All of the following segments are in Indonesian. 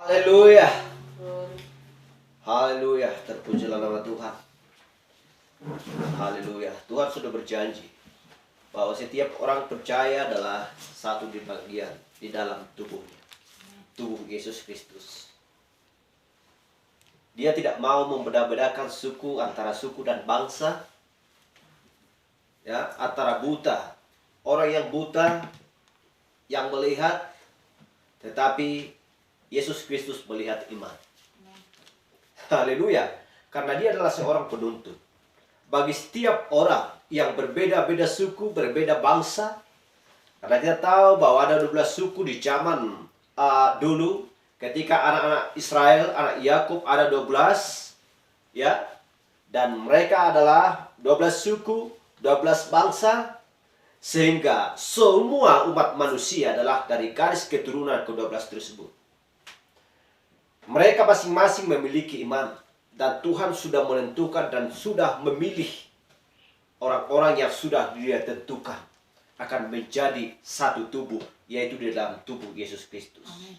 Haleluya. Haleluya. Terpujilah nama Tuhan. Haleluya. Tuhan sudah berjanji bahwa setiap orang percaya adalah satu di bagian di dalam tubuhnya. Tubuh Yesus Kristus. Dia tidak mau membeda-bedakan suku antara suku dan bangsa. Ya, antara buta. Orang yang buta yang melihat, tetapi Yesus Kristus melihat iman. Haleluya. Karena dia adalah seorang penuntut. Bagi setiap orang yang berbeda-beda suku, berbeda bangsa. Karena kita tahu bahwa ada 12 suku di zaman dulu. Ketika anak-anak Israel, anak Yakub ada 12. Ya. Dan mereka adalah 12 suku, 12 bangsa. Sehingga semua umat manusia adalah dari garis keturunan ke-12 tersebut. Mereka masing-masing memiliki iman. Dan Tuhan sudah menentukan dan sudah memilih orang-orang yang sudah dia tentukan akan menjadi satu tubuh, yaitu di dalam tubuh Yesus Kristus. Amen.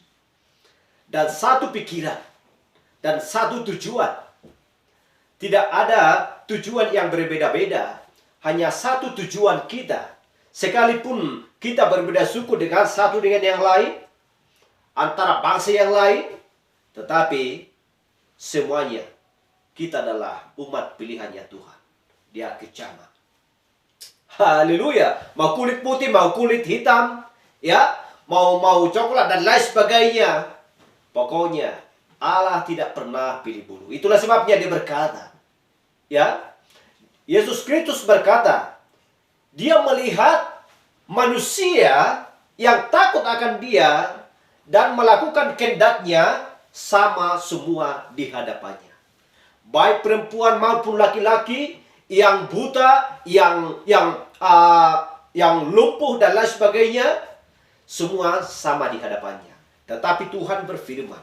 Dan satu pikiran dan satu tujuan. Tidak ada tujuan yang berbeda-beda. Hanya satu tujuan kita. Sekalipun kita berbeda suku dengan satu dengan yang lain, antara bangsa yang lain, tetapi semuanya kita adalah umat pilihannya Tuhan di akhir zaman. Haleluya. Mau kulit putih, mau kulit hitam, ya, mau coklat dan lain sebagainya. Pokoknya Allah tidak pernah pilih bulu. Itulah sebabnya dia berkata, ya, Yesus Kristus berkata, dia melihat manusia yang takut akan dia dan melakukan kehendaknya sama semua di hadapannya. Baik perempuan maupun laki-laki, yang buta, yang lumpuh dan lain sebagainya, semua sama di hadapannya. Tetapi Tuhan berfirman,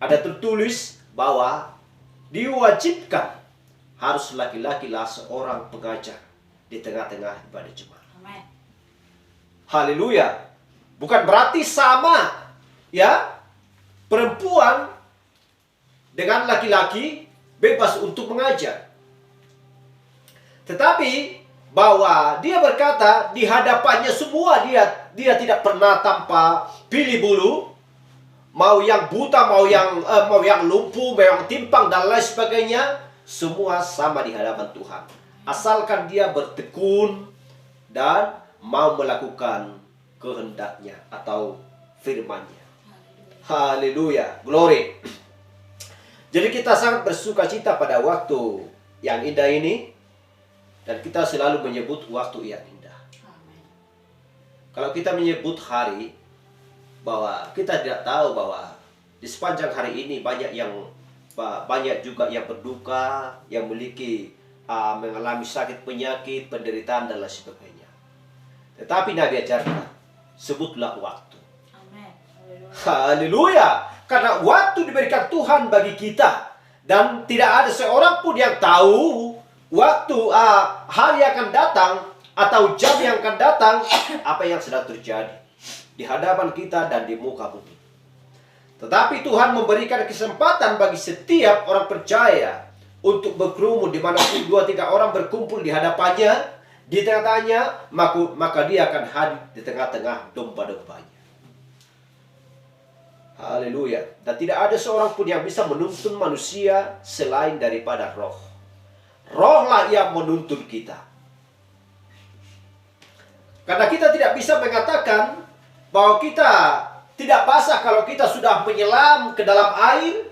ada tertulis bahwa diwajibkan harus laki-laki lah seorang pengajar di tengah-tengah ibadah jemaat. Amen. Haleluya. Bukan berarti sama, ya, perempuan dengan laki-laki bebas untuk mengajar. Tetapi bahwa dia berkata di hadapannya semua dia tidak pernah tanpa pilih bulu, mau yang buta, mau yang lumpuh, mau yang timpang dan lain sebagainya, semua sama di hadapan Tuhan. Asalkan dia bertekun dan mau melakukan kehendaknya atau firman-Nya. Haleluya, glory. Jadi kita sangat bersuka cita pada waktu yang indah ini. Dan kita selalu menyebut waktu yang indah. Amen. Kalau kita menyebut hari, bahwa kita tidak tahu bahwa di sepanjang hari ini banyak juga yang berduka, yang memiliki mengalami sakit penyakit, penderitaan dan lain sebagainya. Tetapi Nabi ajarkan, sebutlah waktu. Amen. Haleluya. Karena waktu diberikan Tuhan bagi kita. Dan tidak ada seorang pun yang tahu waktu hari akan datang atau jam yang akan datang, apa yang sedang terjadi di hadapan kita dan di muka bumi. Tetapi Tuhan memberikan kesempatan bagi setiap orang percaya untuk berkerumun di mana 2-3 orang berkumpul di hadapannya, di tengah-tengahnya, maka dia akan hadir di tengah-tengah domba-dombanya. Haleluya. Dan tidak ada seorang pun yang bisa menuntun manusia selain daripada Roh. Rohlah yang menuntun kita. Karena kita tidak bisa mengatakan bahwa kita tidak basah kalau kita sudah menyelam ke dalam air,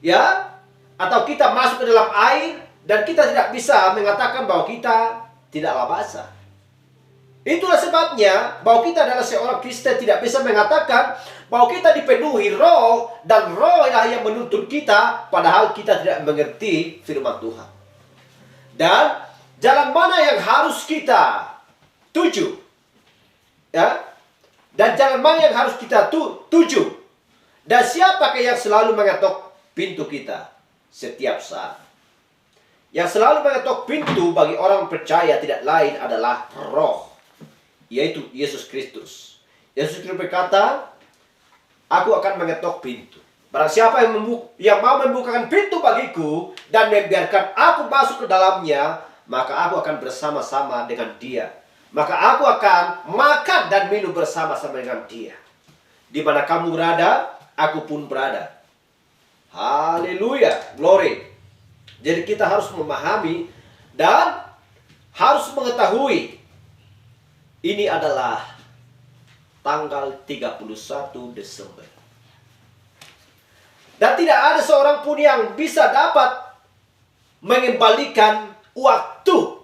ya, atau kita masuk ke dalam air, dan kita tidak bisa mengatakan bahwa kita tidaklah basah. Itulah sebabnya bahwa kita adalah seorang Kristen tidak bisa mengatakan bahwa kita dipenuhi Roh dan Roh lah yang menuntun kita, padahal kita tidak mengerti firman Tuhan. Dan jalan mana yang harus kita tuju, ya? Dan jalan mana yang harus kita tuju? Dan siapakah yang selalu mengetok pintu kita setiap saat? Yang selalu mengetok pintu bagi orang percaya tidak lain adalah Roh, yaitu Yesus Kristus. Yesus Kristus berkata, aku akan mengetok pintu. Barang siapa yang mau membukakan pintu bagiku dan membiarkan aku masuk ke dalamnya, maka aku akan bersama-sama dengan dia. Maka aku akan makan dan minum bersama-sama dengan dia. Di mana kamu berada, aku pun berada. Haleluya, glory. Jadi kita harus memahami dan harus mengetahui ini adalah tanggal 31 Desember. Dan tidak ada seorang pun yang bisa dapat mengembalikan waktu.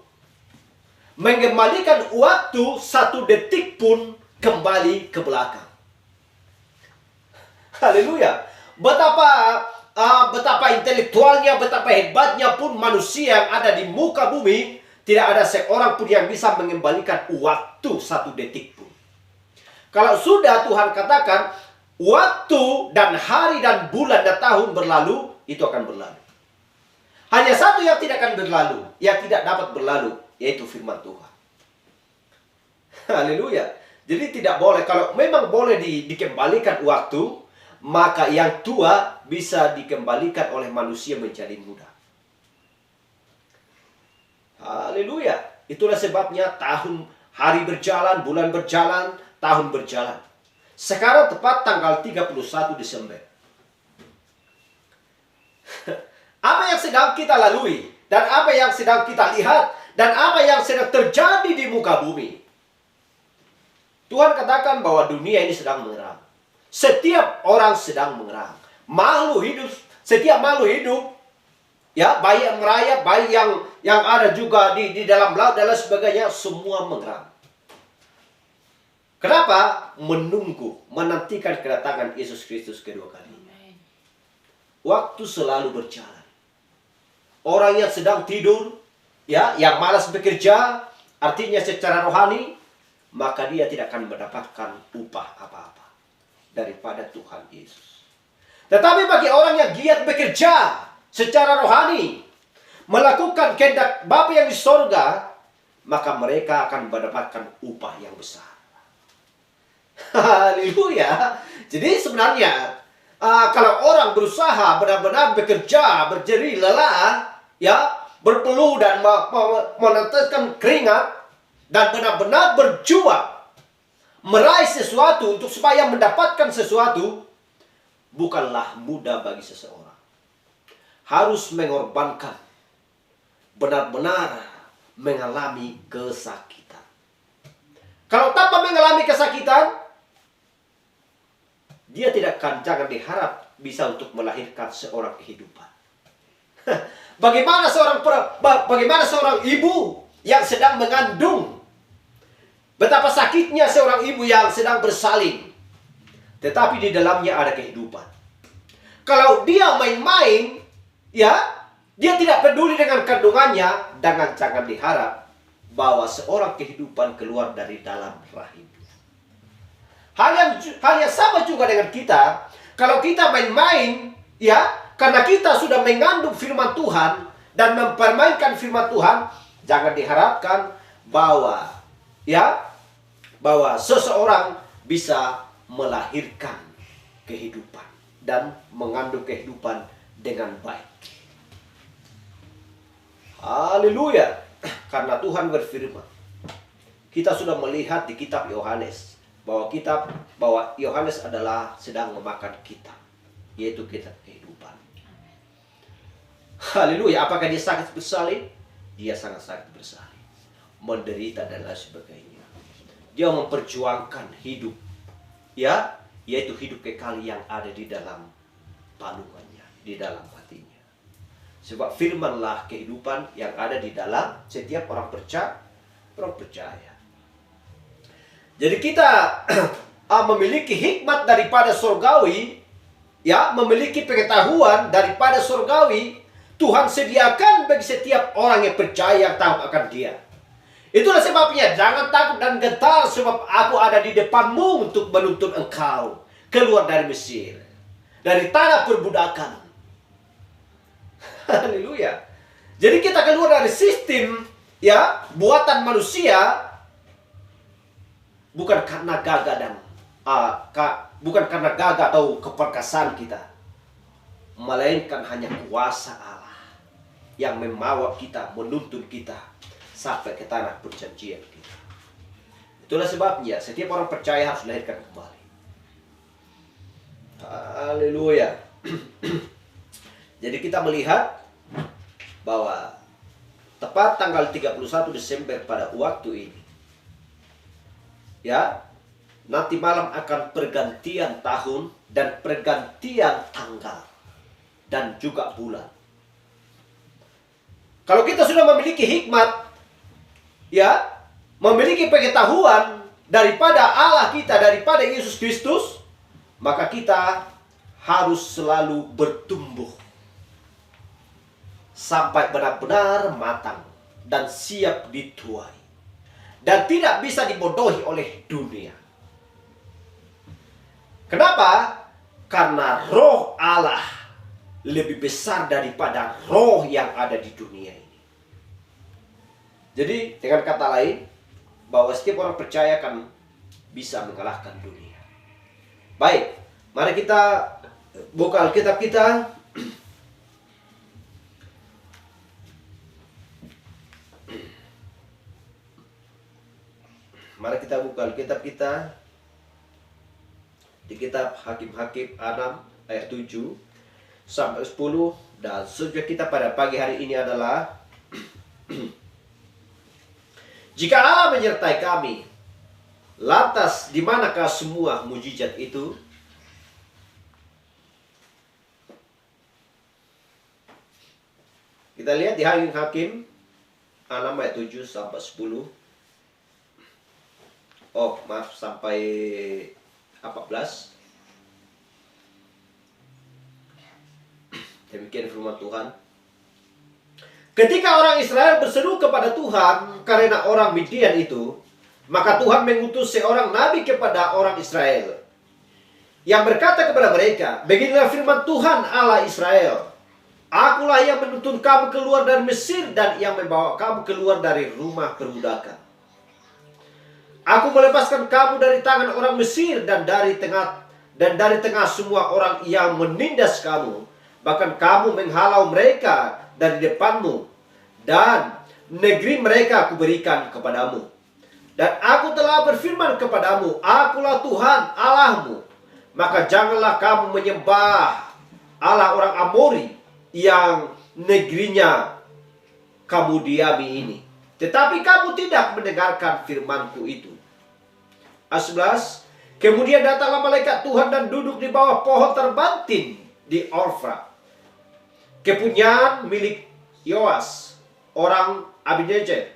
Mengembalikan waktu 1 detik pun kembali ke belakang. Haleluya. Betapa intelektualnya, betapa hebatnya pun manusia yang ada di muka bumi, tidak ada seorang pun yang bisa mengembalikan waktu 1 detik pun. Kalau sudah Tuhan katakan, waktu dan hari dan bulan dan tahun berlalu, itu akan berlalu. Hanya satu yang tidak akan berlalu, yang tidak dapat berlalu, yaitu firman Tuhan. Haleluya. Jadi tidak boleh, kalau memang boleh dikembalikan waktu, maka yang tua bisa dikembalikan oleh manusia menjadi muda. Haleluya. Itulah sebabnya hari berjalan, bulan berjalan, tahun berjalan. Sekarang tepat tanggal 31 Desember. Apa yang sedang kita lalui, dan apa yang sedang kita lihat, dan apa yang sedang terjadi di muka bumi. Tuhan katakan bahwa dunia ini sedang mengerang. Setiap orang sedang mengerang. Setiap makhluk hidup, ya, baik yang merayap, baik yang ada juga di dalam laut dan lain sebagainya, semua mengerang. Kenapa? Menantikan kedatangan Yesus Kristus kedua kalinya. Waktu selalu berjalan. Orang yang sedang tidur, ya, yang malas bekerja, artinya secara rohani, maka dia tidak akan mendapatkan upah apa-apa daripada Tuhan Yesus. Tetapi bagi orang yang giat bekerja secara rohani, melakukan kehendak Bapa yang di sorga, maka mereka akan mendapatkan upah yang besar. Haleluya. Jadi sebenarnya kalau orang berusaha benar-benar bekerja, berjeri lelah, ya, berpeluh dan meneteskan keringat dan benar-benar berjuang meraih sesuatu untuk supaya mendapatkan sesuatu, bukanlah mudah bagi seseorang. Harus mengorbankan, benar-benar mengalami kesakitan. Kalau tanpa mengalami kesakitan, dia tidak akan, jangan diharap bisa untuk melahirkan seorang kehidupan. Bagaimana seorang ibu yang sedang mengandung? Betapa sakitnya seorang ibu yang sedang bersalin. Tetapi di dalamnya ada kehidupan. Kalau dia main-main, ya, dia tidak peduli dengan kandungannya, jangan diharap bahwa seorang kehidupan keluar dari dalam rahim. Hal yang sama juga dengan kita. Kalau kita main-main, ya, karena kita sudah mengandung firman Tuhan dan mempermainkan firman Tuhan, jangan diharapkan bahwa seseorang bisa melahirkan kehidupan dan mengandung kehidupan dengan baik. Haleluya. Karena Tuhan berfirman, kita sudah melihat di kitab Yohanes bahwa Yohanes adalah sedang memakan kitab, yaitu kitab kehidupan. Haleluya. Apakah dia sakit bersalin? Dia sangat sakit bersalin, menderita dan lain sebagainya. Dia memperjuangkan hidup, ya, yaitu hidup kekal yang ada di dalam palungannya, di dalam hatinya. Sebab firmanlah kehidupan yang ada di dalam setiap orang percaya. Jadi kita memiliki hikmat daripada surgawi, ya, memiliki pengetahuan daripada surgawi. Tuhan sediakan bagi setiap orang yang percaya, yang tahu akan Dia. Itulah sebabnya jangan takut dan gentar, sebab aku ada di depanmu untuk menuntun engkau keluar dari Mesir, dari tanah perbudakan. Haleluya. Jadi kita keluar dari sistem, ya, buatan manusia, bukan karena gagah dan bukan karena gagah atau keperkasaan kita, melainkan hanya kuasa Allah yang membawa kita, menuntun kita sampai ke tanah perjanjian kita. Itulah sebabnya setiap orang percaya harus dilahirkan kembali. Haleluya. Jadi kita melihat bahwa tepat tanggal 31 Desember pada waktu ini, ya, nanti malam akan pergantian tahun dan pergantian tanggal dan juga bulan. Kalau kita sudah memiliki hikmat, ya, memiliki pengetahuan daripada Allah kita, daripada Yesus Kristus, maka kita harus selalu bertumbuh sampai benar-benar matang dan siap dituai, dan tidak bisa dibodohi oleh dunia. Kenapa? Karena roh Allah lebih besar daripada roh yang ada di dunia ini. Jadi dengan kata lain, bahwa setiap orang percaya akan bisa mengalahkan dunia. Baik, mari kita buka Alkitab kita. Mari kita buka Alkitab kita di kitab Hakim-Hakim 6 ayat 7 sampai 10, dan subjek kita pada pagi hari ini adalah jika Allah menyertai kami, lantas di manakah semua mujizat itu? Kita lihat di Hakim-Hakim 6 ayat 7 sampai 10. Oh, maaf, sampai 14. Demikian firman Tuhan. Ketika orang Israel berseru kepada Tuhan karena orang Midian itu, maka Tuhan mengutus seorang nabi kepada orang Israel yang berkata kepada mereka, beginilah firman Tuhan Allah Israel, akulah yang menuntun kamu keluar dari Mesir dan yang membawa kamu keluar dari rumah perbudakan. Aku melepaskan kamu dari tangan orang Mesir dan dari tengah semua orang yang menindas kamu. Bahkan kamu menghalau mereka dari depanmu, dan negeri mereka aku berikan kepadamu. Dan aku telah berfirman kepadamu, akulah Tuhan Allahmu. Maka janganlah kamu menyembah Allah orang Amori yang negerinya kamu diami ini. Tetapi kamu tidak mendengarkan firmanku itu. Ayat 11. Kemudian datanglah malaikat Tuhan dan duduk di bawah pohon terbantin di Orfra, kepunyaan milik Yoas orang Abinadab.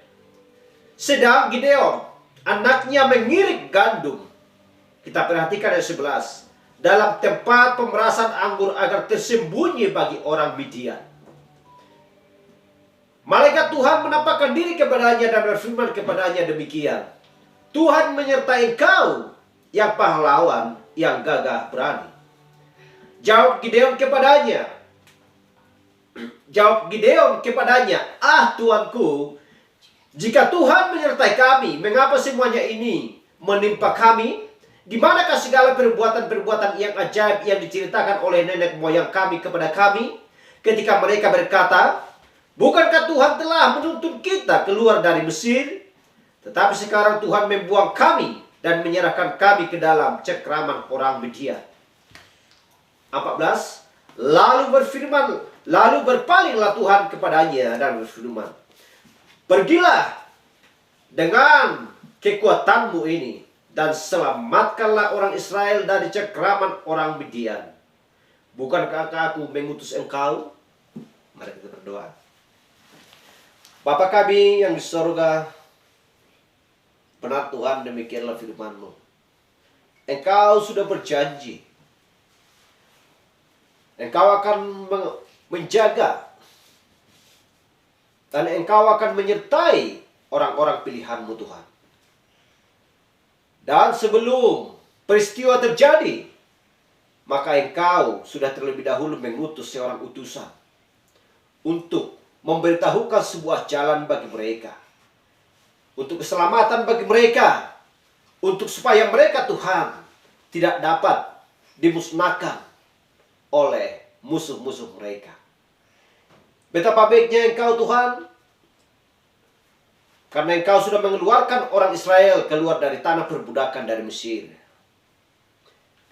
Sedang Gideon anaknya mengirik gandum. Kita perhatikan ayat 11. Dalam tempat pemerasan anggur agar tersembunyi bagi orang Midian. Malaikat Tuhan menampakkan diri kepadanya dan berfirman kepadanya demikian, Tuhan menyertai engkau yang pahlawan, yang gagah berani. Jawab Gideon kepadanya, ah Tuanku, jika Tuhan menyertai kami, mengapa semuanya ini menimpa kami? Di manakah segala perbuatan-perbuatan yang ajaib yang diceritakan oleh nenek moyang kami kepada kami, ketika mereka berkata, bukankah Tuhan telah menuntun kita keluar dari Mesir? Tetapi sekarang Tuhan membuang kami dan menyerahkan kami ke dalam cengkraman orang Midian. 14. Lalu berpalinglah Tuhan kepadanya dan berfirman, pergilah dengan kekuatanmu ini dan selamatkanlah orang Israel dari cengkraman orang Midian. Bukankah aku mengutus engkau? Mari kita berdoa. Bapa kami yang di surga, benar Tuhan, demikianlah firman-Mu. Engkau sudah berjanji, Engkau akan menjaga, dan Engkau akan menyertai orang-orang pilihan-Mu Tuhan. Dan sebelum peristiwa terjadi, maka Engkau sudah terlebih dahulu mengutus seorang utusan untuk memberitahukan sebuah jalan bagi mereka, untuk keselamatan bagi mereka, untuk supaya mereka Tuhan tidak dapat dimusnahkan oleh musuh-musuh mereka. Betapa baiknya Engkau Tuhan, karena Engkau sudah mengeluarkan orang Israel keluar dari tanah perbudakan dari Mesir.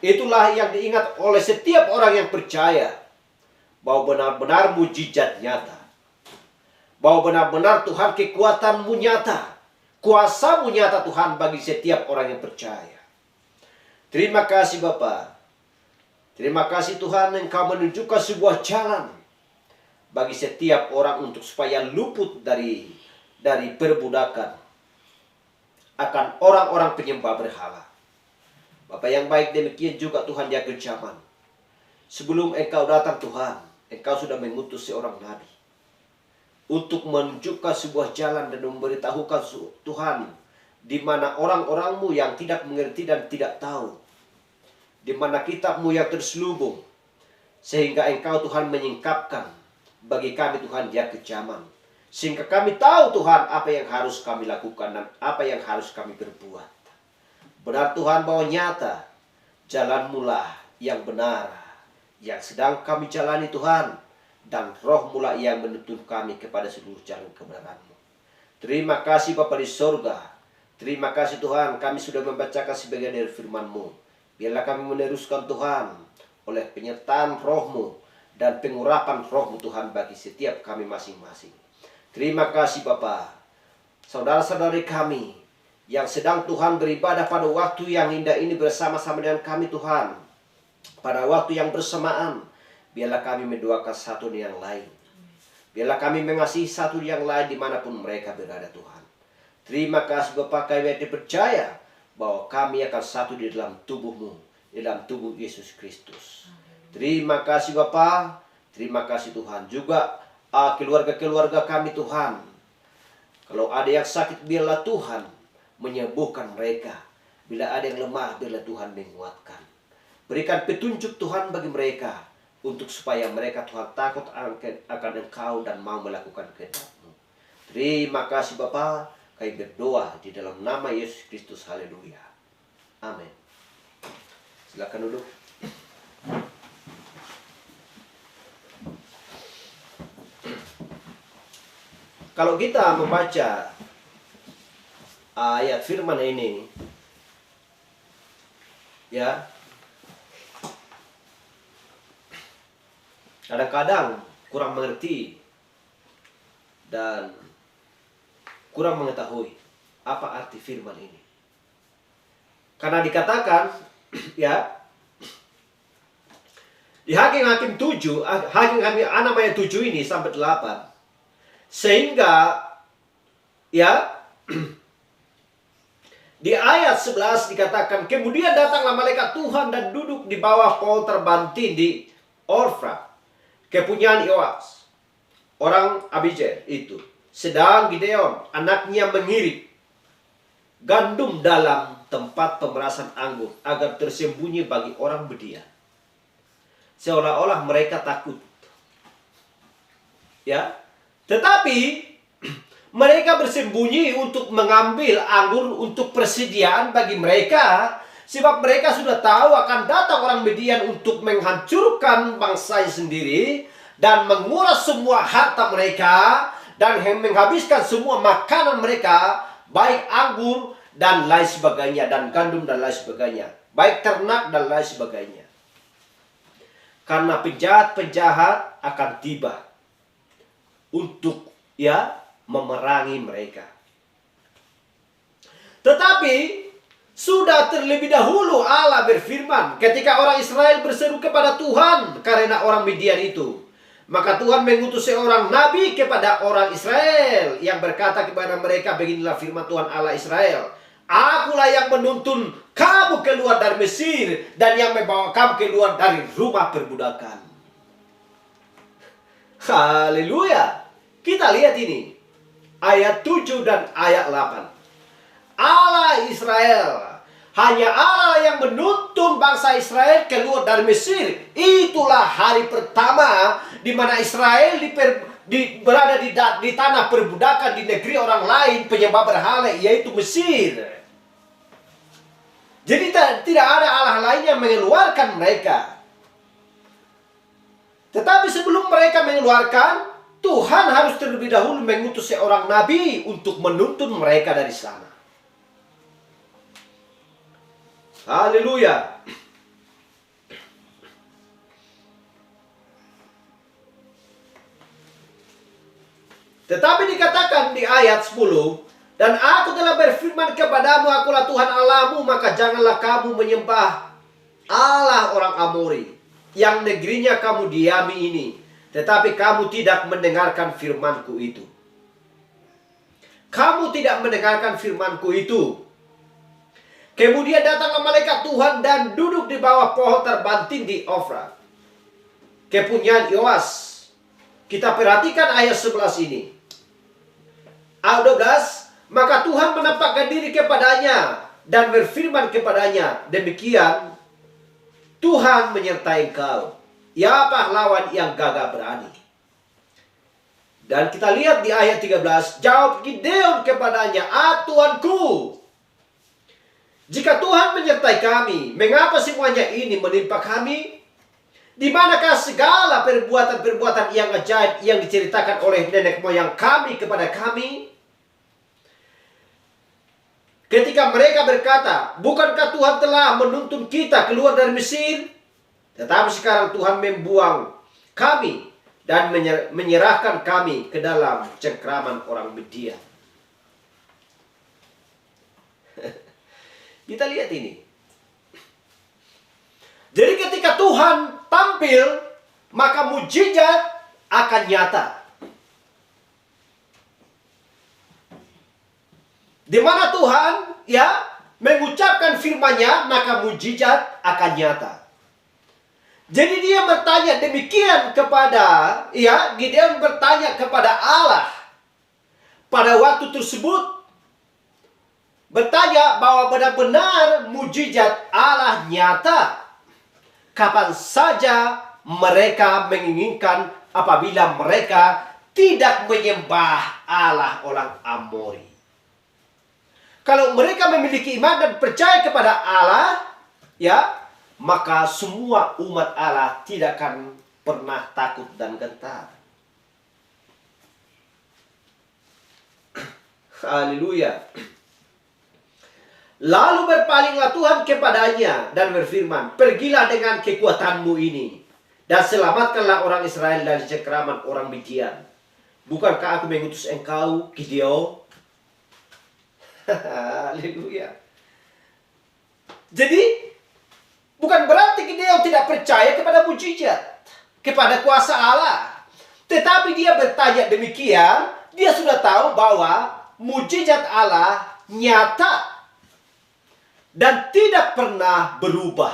Itulah yang diingat oleh setiap orang yang percaya bahwa benar-benar mujizat nyata. Bahwa benar-benar Tuhan kekuatan-Mu nyata. Kuasa-Mu nyata Tuhan bagi setiap orang yang percaya. Terima kasih Bapa. Terima kasih Tuhan, Engkau menunjukkan sebuah jalan bagi setiap orang untuk supaya luput dari perbudakan akan orang-orang penyembah berhala. Bapak yang baik, demikian juga Tuhan jaga zaman. Sebelum Engkau datang Tuhan, Engkau sudah mengutus seorang nabi untuk menunjukkan sebuah jalan dan memberitahukan Tuhan di mana orang-orang-Mu yang tidak mengerti dan tidak tahu, di mana kitab-Mu yang terselubung, sehingga Engkau Tuhan menyingkapkan bagi kami Tuhan jaga zaman, sehingga kami tahu Tuhan apa yang harus kami lakukan dan apa yang harus kami berbuat. Benar Tuhan bahwa nyata jalan-Mu lah yang benar, yang sedang kami jalani Tuhan, dan Roh-Mu lah yang menuntun kami kepada seluruh jalan kebenaran-Mu. Terima kasih Bapa di sorga. Terima kasih Tuhan, kami sudah membacakan sebagian dari firman-Mu. Biarlah kami meneruskan Tuhan oleh penyertaan Roh-Mu dan pengurapan Roh-Mu Tuhan bagi setiap kami masing-masing. Terima kasih Bapa. Saudara-saudari kami yang sedang Tuhan beribadah pada waktu yang indah ini bersama-sama dengan kami Tuhan, pada waktu yang bersamaan, biarlah kami mendoakan satu yang lain. Biarlah kami mengasihi satu yang lain dimanapun mereka berada Tuhan. Terima kasih Bapa, kami percaya bahwa kami akan satu di dalam tubuh-Mu, di dalam tubuh Yesus Kristus. Terima kasih Bapa. Terima kasih Tuhan. Juga keluarga-keluarga kami Tuhan, kalau ada yang sakit biarlah Tuhan menyembuhkan mereka. Bila ada yang lemah biarlah Tuhan menguatkan. Berikan petunjuk Tuhan bagi mereka, untuk supaya mereka Tuhan takut akan Engkau dan mau melakukan kehendak-Mu. Terima kasih Bapa, kami berdoa di dalam nama Yesus Kristus. Haleluya. Amin. Silakan duduk. Kalau kita membaca ayat firman ini, ya, kadang-kadang kurang mengerti dan kurang mengetahui apa arti firman ini. Karena dikatakan ya di Hakim-Hakim 7, Hakim-Hakim 6 ayat 7 ini sampai 8, sehingga ya di ayat 11 dikatakan, kemudian datanglah malaikat Tuhan dan duduk di bawah pohon terbantin di Orfra, kepunyaan Yoas, orang Abijah itu. Sedang Gideon, anaknya, mengirit gandum dalam tempat pemerasan anggur agar tersembunyi bagi orang Midian. Seolah-olah mereka takut. Ya, tetapi mereka bersembunyi untuk mengambil anggur untuk persediaan bagi mereka, sebab mereka sudah tahu akan datang orang Midian untuk menghancurkan bangsa sendiri dan menguras semua harta mereka dan menghabiskan semua makanan mereka, baik anggur dan lain sebagainya, dan gandum dan lain sebagainya, baik ternak dan lain sebagainya. Karena penjahat-penjahat akan tiba untuk memerangi mereka. Tetapi sudah terlebih dahulu Allah berfirman ketika orang Israel berseru kepada Tuhan karena orang Midian itu. Maka Tuhan mengutus seorang nabi kepada orang Israel yang berkata kepada mereka, beginilah firman Tuhan Allah Israel, Akulah yang menuntun kamu keluar dari Mesir dan yang membawa kamu keluar dari rumah perbudakan. Haleluya. Kita lihat ini ayat 7 dan ayat 8. Allah Israel, hanya Allah yang menuntun bangsa Israel keluar dari Mesir. Itulah hari pertama di mana Israel berada di tanah perbudakan di negeri orang lain penyembah berhala, yaitu Mesir. Jadi tidak ada Allah lain yang mengeluarkan mereka. Tetapi sebelum mereka mengeluarkan, Tuhan harus terlebih dahulu mengutus seorang nabi untuk menuntun mereka dari sana. Haleluya. Tetapi dikatakan di ayat 10, dan aku telah berfirman kepadamu, akulah Tuhan Allahmu, maka janganlah kamu menyembah Allah orang Amori, yang negerinya kamu diami ini. Tetapi kamu tidak mendengarkan firmanku itu. Kamu tidak mendengarkan firmanku itu. Kemudian datanglah malaikat Tuhan dan duduk di bawah pohon terbanting di Ofra, kepunyaan Yoas. Kita perhatikan ayat 11 ini. Ayat 12. Maka Tuhan menampakkan diri kepadanya dan berfirman kepadanya, demikian Tuhan menyertai engkau, ya pahlawan yang gagah berani. Dan kita lihat di ayat 13, jawab Gideon kepadanya, Tuanku, jika Tuhan menyertai kami, mengapa semuanya ini menimpa kami? Di manakah segala perbuatan-perbuatan yang ajaib yang diceritakan oleh nenek moyang kami kepada kami? Ketika mereka berkata, bukankah Tuhan telah menuntun kita keluar dari Mesir? Tetapi sekarang Tuhan membuang kami dan menyerahkan kami ke dalam cengkraman orang Midian. Kita lihat ini. Jadi ketika Tuhan tampil, maka mujizat akan nyata. Di mana Tuhan mengucapkan firman-Nya, maka mujizat akan nyata. Jadi dia bertanya demikian kepada Gideon bertanya kepada Allah pada waktu tersebut, bertanya bahwa benar-benar mujizat Allah nyata kapan saja mereka menginginkan, apabila mereka tidak menyembah Allah orang Amori. Kalau mereka memiliki iman dan percaya kepada Allah, maka semua umat Allah tidak akan pernah takut dan gentar. Haleluya. Lalu berpalinglah Tuhan kepadanya dan berfirman, pergilah dengan kekuatanmu ini dan selamatkanlah orang Israel dari cengkraman orang Midian. Bukankah aku mengutus engkau, Gideon? Haleluya. Jadi bukan berarti Gideon tidak percaya kepada mujizat, kepada kuasa Allah. Tetapi dia bertanya demikian, dia sudah tahu bahwa mujizat Allah nyata dan tidak pernah berubah.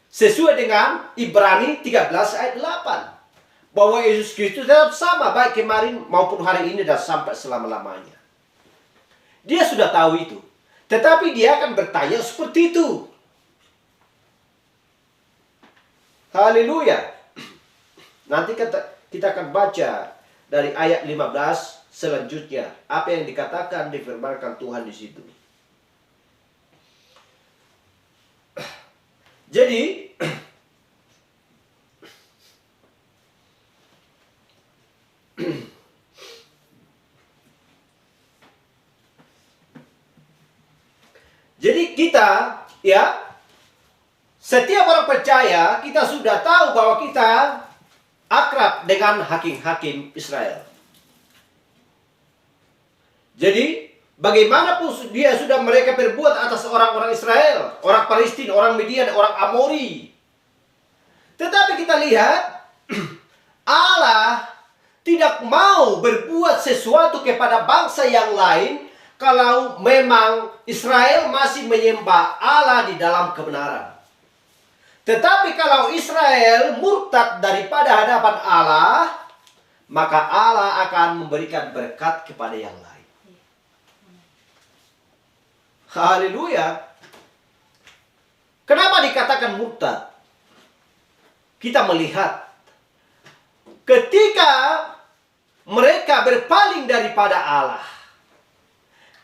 Sesuai dengan Ibrani 13 ayat 8. Bahwa Yesus Kristus tetap sama baik kemarin maupun hari ini dan sampai selama-lamanya. Dia sudah tahu itu. Tetapi dia akan bertanya seperti itu. Haleluya. Nanti kita akan baca dari ayat 15 selanjutnya. Apa yang dikatakan, difirmankan Tuhan di situ. Jadi kita setiap orang percaya, kita sudah tahu bahwa kita akrab dengan hakim-hakim Israel. Jadi bagaimanapun dia sudah mereka berbuat atas orang-orang Israel, orang Palestina, orang Midian, orang Amori. Tetapi kita lihat Allah tidak mau berbuat sesuatu kepada bangsa yang lain kalau memang Israel masih menyembah Allah di dalam kebenaran. Tetapi kalau Israel murtad daripada hadapan Allah, maka Allah akan memberikan berkat kepada yang lain. Haleluya. Kenapa dikatakan murtad? Kita melihat ketika mereka berpaling daripada Allah,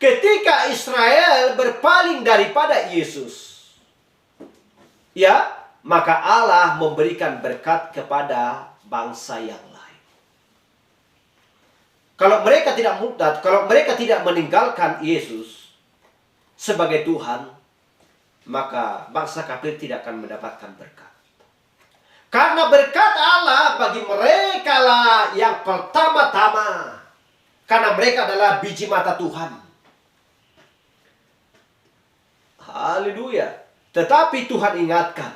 ketika Israel berpaling daripada Yesus, ya, maka Allah memberikan berkat kepada bangsa yang lain. Kalau mereka tidak murtad, kalau mereka tidak meninggalkan Yesus sebagai Tuhan, maka bangsa kafir tidak akan mendapatkan berkat. Karena berkat Allah bagi mereka lah yang pertama-tama. Karena mereka adalah biji mata Tuhan. Haleluya. Tetapi Tuhan ingatkan,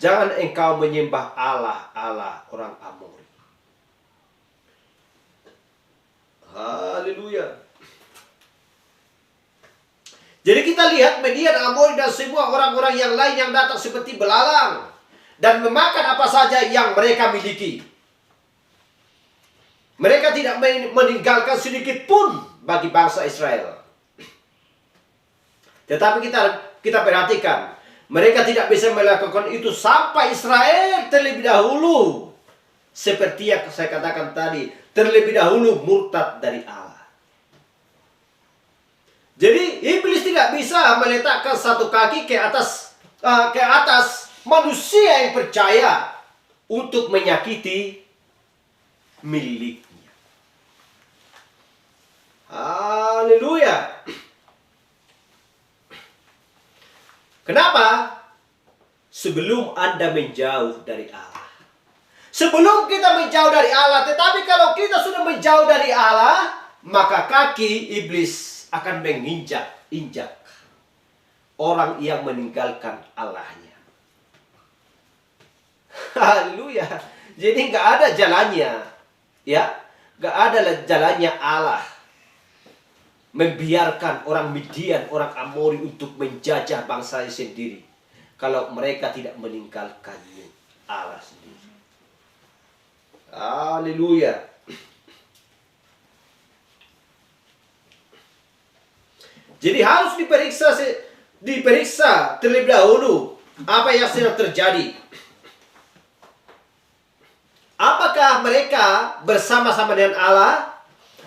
jangan engkau menyembah Allah orang Amori. Haleluya. Jadi kita lihat Midian, Amori, dan semua orang-orang yang lain yang datang seperti belalang dan memakan apa saja yang mereka miliki. Mereka tidak meninggalkan sedikit pun bagi bangsa Israel. Tetapi kita perhatikan, mereka tidak bisa melakukan itu sampai Israel terlebih dahulu. Seperti yang saya katakan tadi, terlebih dahulu murtad dari Allah. Jadi iblis tidak bisa meletakkan satu kaki ke atas manusia yang percaya untuk menyakiti miliknya. Haleluya. Kenapa? Sebelum Anda menjauh dari Allah. Sebelum kita menjauh dari Allah, tetapi kalau kita sudah menjauh dari Allah, maka kaki iblis akan menginjak-injak orang yang meninggalkan Allahnya. Haleluya. Jadi nggak ada jalannya, ya, nggak ada jalannya Allah membiarkan orang Midian, orang Amori untuk menjajah bangsanya sendiri, kalau mereka tidak meninggalkan Allah sendiri. Haleluya. Jadi harus diperiksa terlebih dahulu apa yang sedang terjadi. Apakah mereka bersama-sama dengan Allah?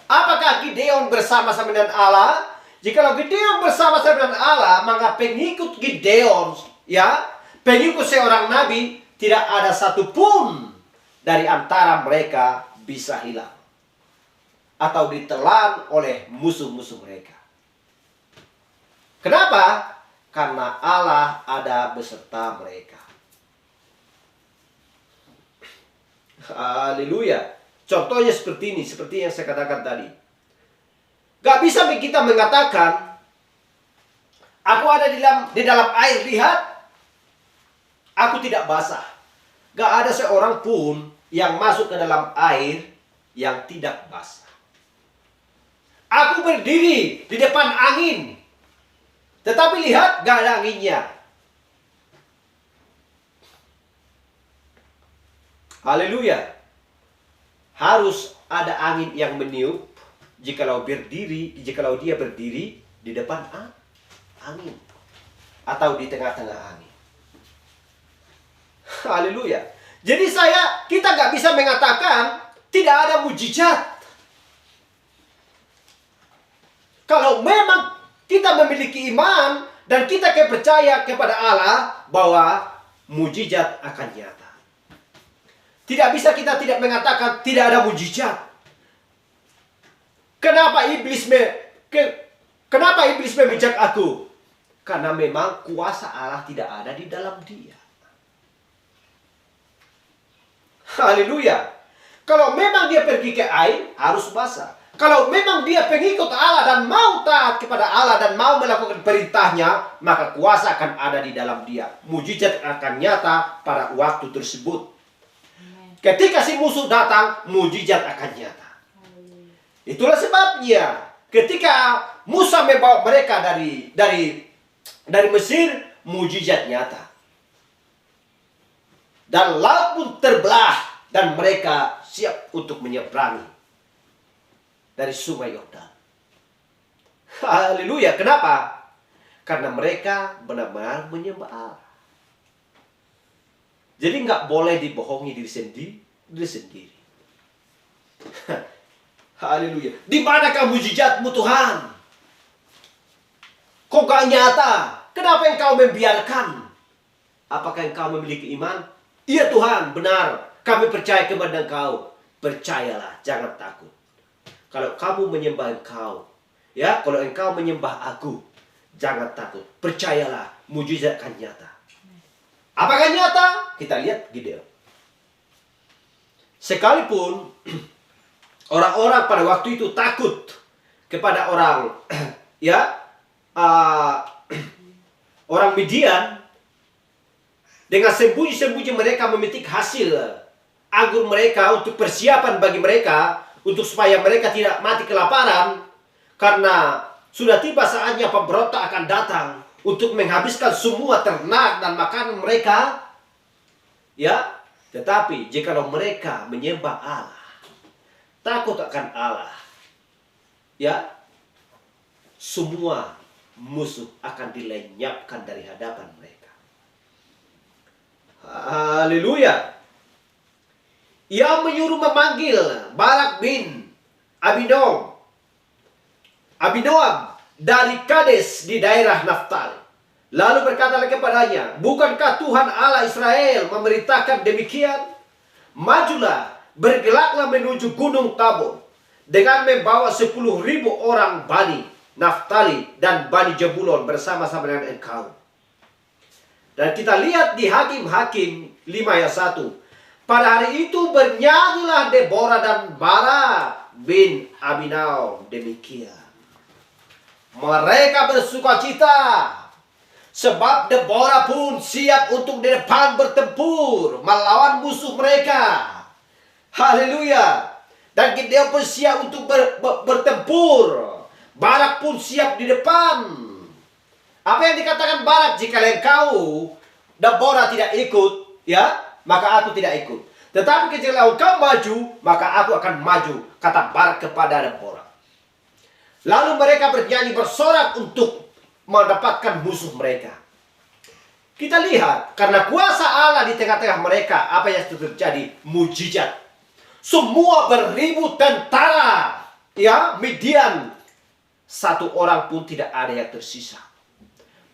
Apakah Gideon bersama-sama dengan Allah? Jikalau Gideon bersama-sama dengan Allah, maka pengikut Gideon, ya, pengikut seorang nabi, tidak ada satupun dari antara mereka bisa hilang atau ditelan oleh musuh-musuh mereka. Kenapa? Karena Allah ada beserta mereka. Haleluya. Contohnya seperti ini, seperti yang saya katakan tadi. Gak bisa kita mengatakan, aku ada di dalam air, lihat, aku tidak basah. Gak ada seorang pun yang masuk ke dalam air yang tidak basah. Aku berdiri di depan angin, tetapi lihat, gak ada anginnya. Haleluya. Harus ada angin yang meniup jikalau dia berdiri di depan angin atau di tengah-tengah angin. Haleluya. Jadi kita nggak bisa mengatakan tidak ada mujizat. Kalau memang kita memiliki iman dan kita percaya kepada Allah bahwa mujizat akan nyata. Tidak bisa kita tidak mengatakan tidak ada mujizat. Kenapa iblis memijak aku? Karena memang kuasa Allah tidak ada di dalam dia. Haleluya. Kalau memang dia pergi ke air, harus basah. Kalau memang dia pengikut Allah dan mau taat kepada Allah dan mau melakukan perintahnya, maka kuasa akan ada di dalam dia. Mujizat akan nyata pada waktu tersebut. Ketika si musuh datang, mujizat akan nyata. Itulah sebabnya ketika Musa membawa mereka dari Mesir, mujizat nyata. Dan laut pun terbelah dan mereka siap untuk menyeberangi dari sungai Yordan. Haleluya. Kenapa? Karena mereka benar-benar menyembah Allah. Jadi nggak boleh dibohongi diri sendiri. Haleluya. Di manakah mujizatmu Tuhan? Kok gak nyata? Kenapa engkau membiarkan? Apakah engkau memiliki iman? Iya Tuhan, benar. Kami percaya kepada engkau. Percayalah, jangan takut. Kalau kamu menyembah engkau, ya, kalau engkau menyembah aku, jangan takut. Percayalah, mujizat akan nyata. Apakah nyata? Kita lihat Gideon. Sekalipun orang-orang pada waktu itu takut kepada orang, ya, orang Midian, dengan sembunyi-sembunyi mereka memetik hasil anggur mereka untuk persiapan bagi mereka, untuk supaya mereka tidak mati kelaparan, karena sudah tiba saatnya pemberontak akan datang untuk menghabiskan semua ternak dan makanan mereka. Ya, tetapi jikalau mereka menyembah Allah, takut akan Allah, ya, semua musuh akan dilenyapkan dari hadapan mereka. Haleluya. Ia menyuruh memanggil Barak bin Abinoam dari Kades di daerah Naftali. Lalu berkatalah kepadanya, bukankah Tuhan Allah Israel memerintahkan demikian? Majulah, bergeraklah menuju Gunung Tabor dengan membawa 10.000 orang Bani Naftali dan Bani Jebulon bersama-sama dengan engkau. Dan kita lihat di Hakim-Hakim 5 ayat 1. Pada hari itu bernyanyilah Deborah dan Barak bin Abinoam demikian. Mereka bersukacita sebab Deborah pun siap untuk di depan bertempur melawan musuh mereka. Haleluya. Dan Gideon pun siap untuk bertempur. Barak pun siap di depan. Apa yang dikatakan Barak? Jika engkau Deborah tidak ikut, ya, maka aku tidak ikut. Tetapi jika engkau maju, maka aku akan maju, kata Barak kepada Deborah. Lalu mereka bernyanyi bersorak untuk mendapatkan musuh mereka. Kita lihat, karena kuasa Allah di tengah-tengah mereka, apa yang terjadi? Mujizat. Semua beribu tentara, ya, Midian, satu orang pun tidak ada yang tersisa.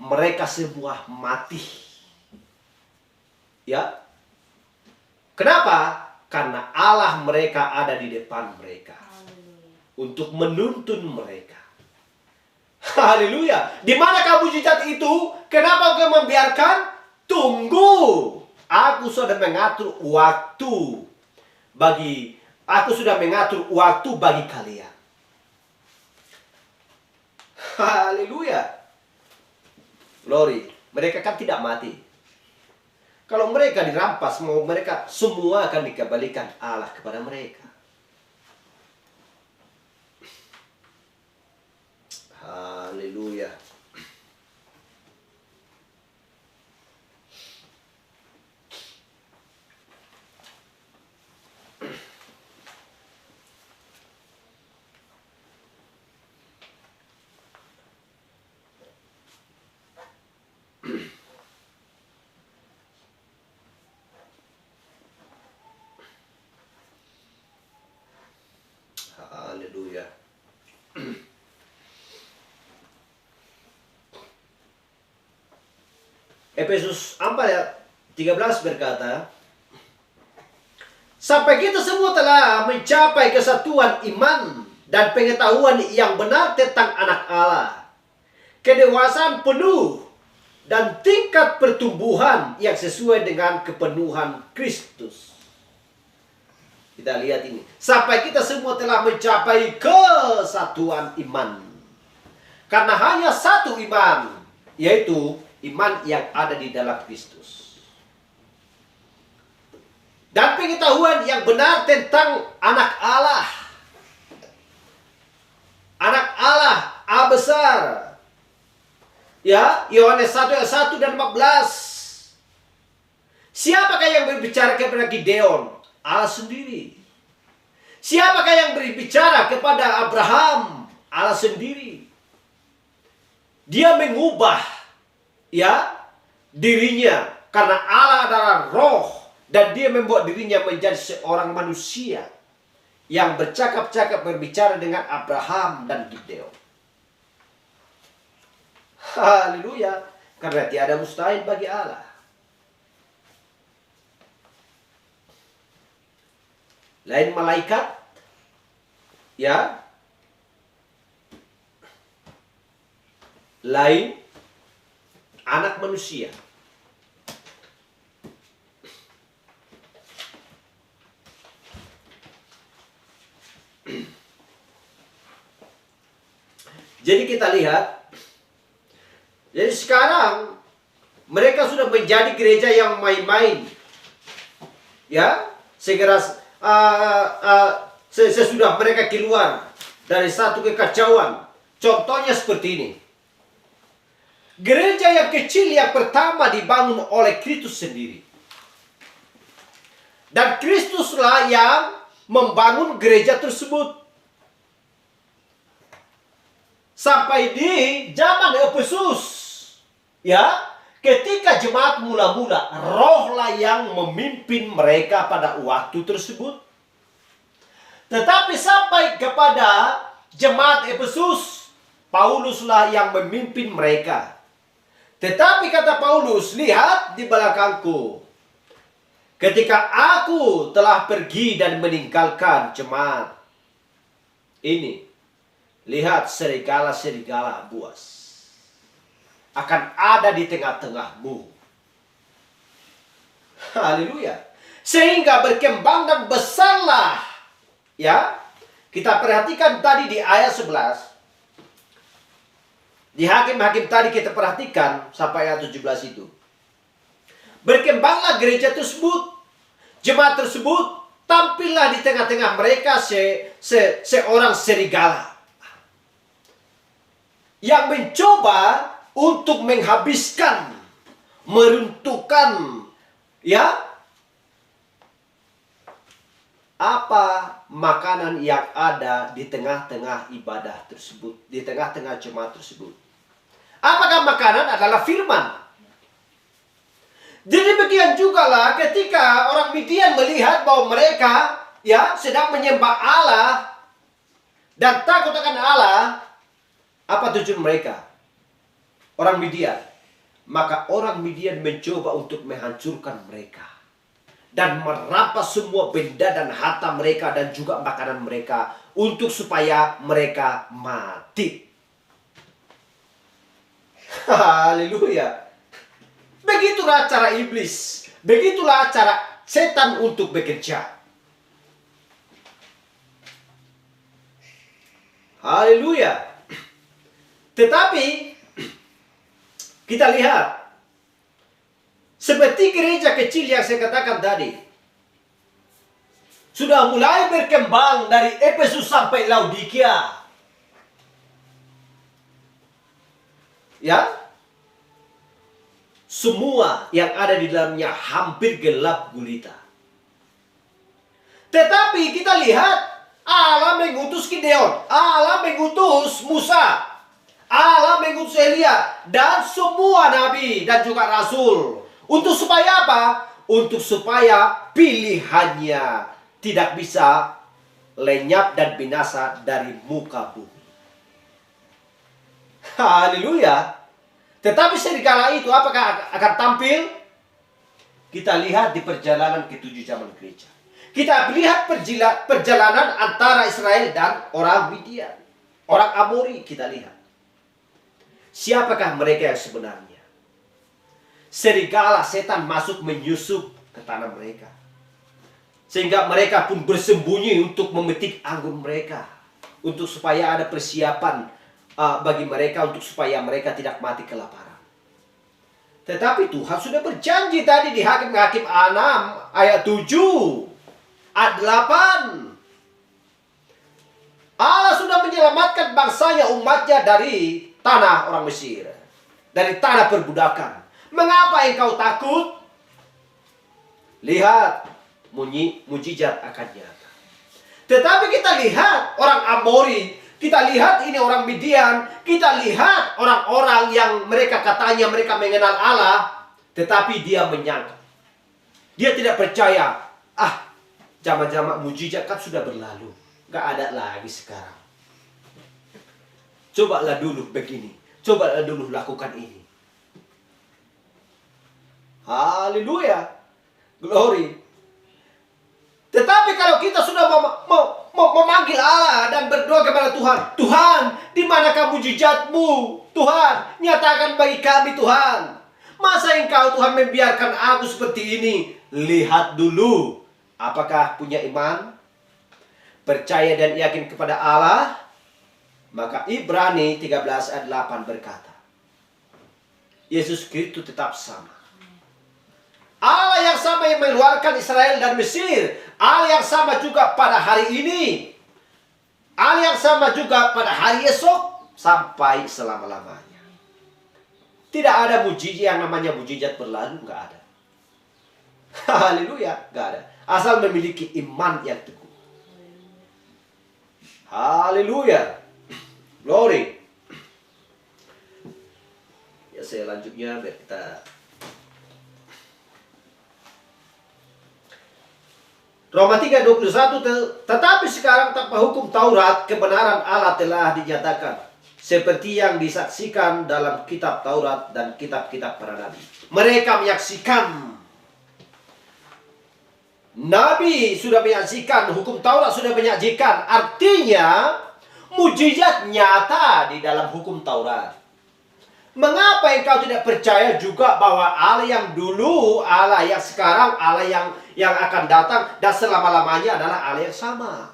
Mereka semua mati. Ya. Kenapa? Karena Allah mereka ada di depan mereka. Untuk menuntun mereka. Haleluya. Di manakah mujizat itu? Kenapa kau membiarkan? Tunggu. Aku sudah mengatur waktu bagi kalian. Haleluya. Glory. Mereka kan tidak mati. Kalau mereka dirampas, mereka semua akan dikembalikan Allah kepada mereka. Haleluya. Haleluya. Efesus 4 ayat 13 berkata, sampai kita semua telah mencapai kesatuan iman dan pengetahuan yang benar tentang anak Allah, kedewasaan penuh dan tingkat pertumbuhan yang sesuai dengan kepenuhan Kristus. Kita lihat ini. Sampai kita semua telah mencapai kesatuan iman. Karena hanya satu iman, yaitu iman yang ada di dalam Kristus. Dan pengetahuan yang benar tentang anak Allah. Anak Allah, A besar. Ya, Yohanes 1 ayat 1 dan 14. Siapakah yang berbicara kepada Gideon? Allah sendiri. Siapakah yang berbicara kepada Abraham? Allah sendiri. Dia mengubah, ya, dirinya karena Allah adalah roh dan dia membuat dirinya menjadi seorang manusia yang bercakap-cakap berbicara dengan Abraham dan Gideon. Haleluya. Karena tiada mustahil bagi Allah. Lain malaikat, ya, lain anak manusia. Jadi kita lihat, jadi sekarang mereka sudah menjadi gereja yang main-main, ya. Segera sesudah mereka keluar dari satu kekacauan, contohnya seperti ini. Gereja yang kecil yang pertama dibangun oleh Kristus sendiri, dan Kristuslah yang membangun gereja tersebut. Sampai di zaman Efesus, ya, ketika jemaat mula-mula, rohlah yang memimpin mereka pada waktu tersebut. Tetapi sampai kepada jemaat Efesus, Pauluslah yang memimpin mereka. Tetapi kata Paulus, lihat di belakangku, ketika aku telah pergi dan meninggalkan jemaat ini, lihat serigala-serigala buas akan ada di tengah-tengahmu. Haleluya. Sehingga berkembang dan besarlah. Ya, kita perhatikan tadi di ayat 11. Di Hakim-Hakim tadi kita perhatikan sampai ayat 17 itu. Berkembanglah gereja tersebut. Jemaat tersebut tampillah di tengah-tengah mereka seorang serigala yang mencoba untuk menghabiskan, meruntuhkan, ya, apa makanan yang ada di tengah-tengah ibadah tersebut, di tengah-tengah jemaat tersebut. Apakah makanan? Adalah firman. Jadi demikian juga lah ketika orang Midian melihat bahwa mereka, ya, sedang menyembah Allah dan takut akan Allah. Apa tujuan mereka? Orang Midian. Maka orang Midian mencoba untuk menghancurkan mereka dan merampas semua benda dan harta mereka dan juga makanan mereka untuk supaya mereka mati. Haleluya. Begitulah cara iblis. Begitulah cara setan untuk bekerja. Haleluya. Tetapi kita lihat seperti gereja kecil yang saya katakan tadi, sudah mulai berkembang dari Efesus sampai Laodikia. Ya, semua yang ada di dalamnya hampir gelap gulita. Tetapi kita lihat Allah mengutus Gideon, Allah mengutus Musa, Allah mengutus Elia dan semua nabi dan juga rasul. Untuk supaya apa? Untuk supaya pilihannya tidak bisa lenyap dan binasa dari muka bumi. Haleluya. Tetapi serigala itu apakah akan tampil? Kita lihat di perjalanan ke-7 zaman gereja. Kita lihat perjalanan antara Israel dan orang Midian, orang Amori. Kita lihat siapakah mereka yang sebenarnya. Serigala setan masuk menyusup ke tanah mereka, sehingga mereka pun bersembunyi untuk memetik anggur mereka, untuk supaya ada persiapan bagi mereka, untuk supaya mereka tidak mati kelaparan. Tetapi Tuhan sudah berjanji tadi di Hakim-Hakim 6 ayat 7 ayat 8. Allah sudah menyelamatkan bangsanya, umatnya dari tanah orang Mesir, dari tanah perbudakan. Mengapa engkau takut? Lihat, mujizat akan nyata. Tetapi kita lihat orang Amori, kita lihat ini orang Midian, kita lihat orang-orang yang mereka katanya mereka mengenal Allah, tetapi dia menyangka. Dia tidak percaya. Zaman-zaman mujizat kan sudah berlalu, gak ada lagi sekarang. Cobalah dulu begini. Coba dulu lakukan ini. Haleluya. Glory. Tetapi kalau kita sudah memanggil Allah dan berdoa kepada Tuhan, Tuhan, di manakah mujizat-Mu? Tuhan, nyatakan bagi kami, Tuhan. Masa Engkau, Tuhan, membiarkan aku seperti ini? Lihat dulu, apakah punya iman, percaya dan yakin kepada Allah? Maka Ibrani 13 ayat 8 berkata, Yesus Kristus tetap sama. Allah yang sama yang mengeluarkan Israel dan Mesir, Allah yang sama juga pada hari ini, Allah yang sama juga pada hari esok, sampai selama-lamanya. Tidak ada mujizat yang namanya mujizat berlalu, nggak ada. Haleluya, nggak ada. Asal memiliki iman yang teguh. Haleluya, glory. Ya, selanjutnya biar kita Roma 3:21, tetapi sekarang tanpa hukum Taurat, kebenaran Allah telah dinyatakan, seperti yang disaksikan dalam kitab Taurat dan kitab-kitab para nabi. Mereka menyaksikan, Nabi sudah menyaksikan, hukum Taurat sudah menyaksikan. Artinya, mujizat nyata di dalam hukum Taurat. Mengapa engkau tidak percaya juga bahwa Allah yang dulu, Allah yang sekarang, Allah yang akan datang dan selama-lamanya adalah Allah yang sama?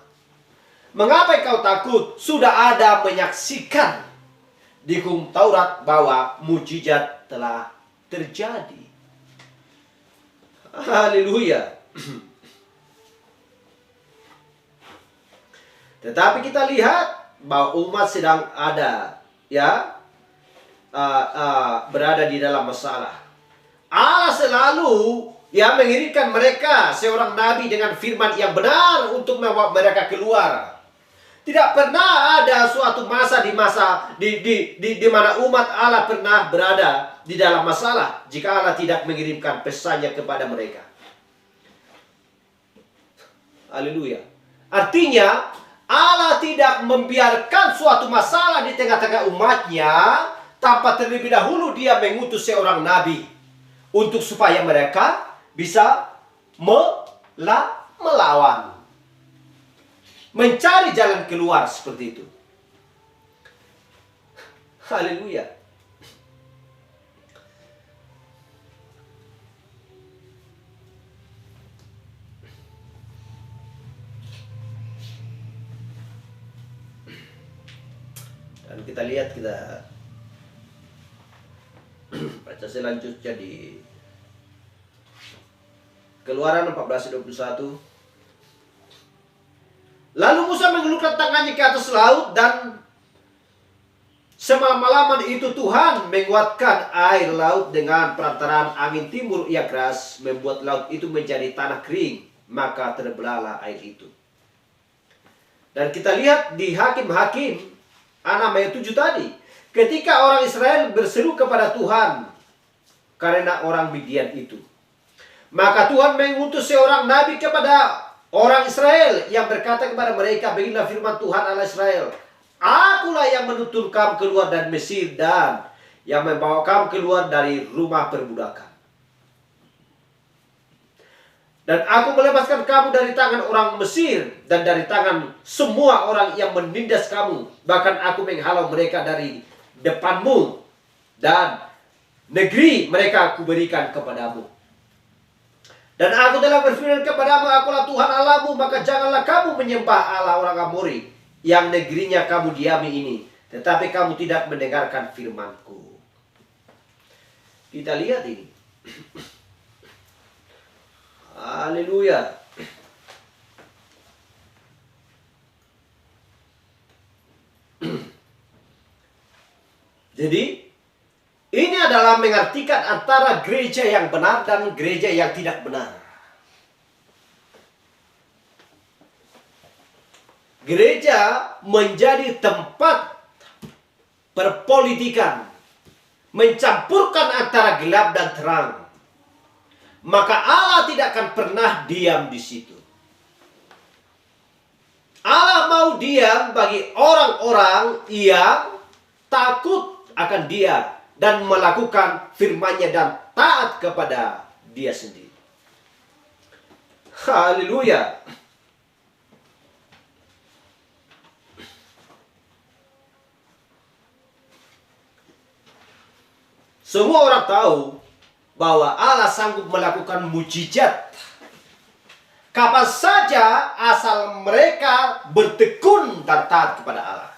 Mengapa engkau takut? Sudah ada menyaksikan di hukum Taurat bahwa mujizat telah terjadi. Haleluya. Tetapi kita lihat bahwa umat sedang ada, ya, berada di dalam masalah. Allah selalu mengirimkan mereka seorang nabi dengan firman yang benar untuk membawa mereka keluar. Tidak pernah ada suatu masa di mana umat Allah pernah berada di dalam masalah jika Allah tidak mengirimkan pesannya kepada mereka. Haleluya. Artinya Allah tidak membiarkan suatu masalah di tengah-tengah umatnya tanpa terlebih dahulu dia mengutus seorang nabi untuk supaya mereka bisa melawan, mencari jalan keluar seperti itu. Haleluya. Dan kita lihat, kita baca selanjutnya di Keluaran 14:21. Lalu Musa mengelurkan tangannya ke atas laut, dan semalam-malaman itu Tuhan menguatkan air laut dengan perantaraan angin timur yang keras, membuat laut itu menjadi tanah kering, maka terbelahlah air itu. Dan kita lihat di Hakim-Hakim 6:7 tadi, ketika orang Israel berseru kepada Tuhan karena orang Midian itu, maka Tuhan mengutus seorang nabi kepada orang Israel yang berkata kepada mereka, beginilah firman Tuhan Allah Israel, akulah yang menuntun kamu keluar dari Mesir dan yang membawa kamu keluar dari rumah perbudakan. Dan aku melepaskan kamu dari tangan orang Mesir dan dari tangan semua orang yang menindas kamu. Bahkan aku menghalau mereka dari depanmu, dan negeri mereka aku berikan kepadamu. Dan aku telah berfirman kepadamu, akulah Tuhan Allahmu, maka janganlah kamu menyembah Allah orang Amori yang negerinya kamu diami ini, tetapi kamu tidak mendengarkan firmanku. Kita lihat ini. Haleluya. Jadi ini adalah mengartikan antara gereja yang benar dan gereja yang tidak benar. Gereja menjadi tempat perpolitikan, mencampurkan antara gelap dan terang. Maka Allah tidak akan pernah diam di situ. Allah mau diam bagi orang-orang yang takut akan dia dan melakukan firman-Nya dan taat kepada dia sendiri. Haleluya. Semua orang tahu bahwa Allah sanggup melakukan mujizat kapan saja asal mereka bertekun dan taat kepada Allah.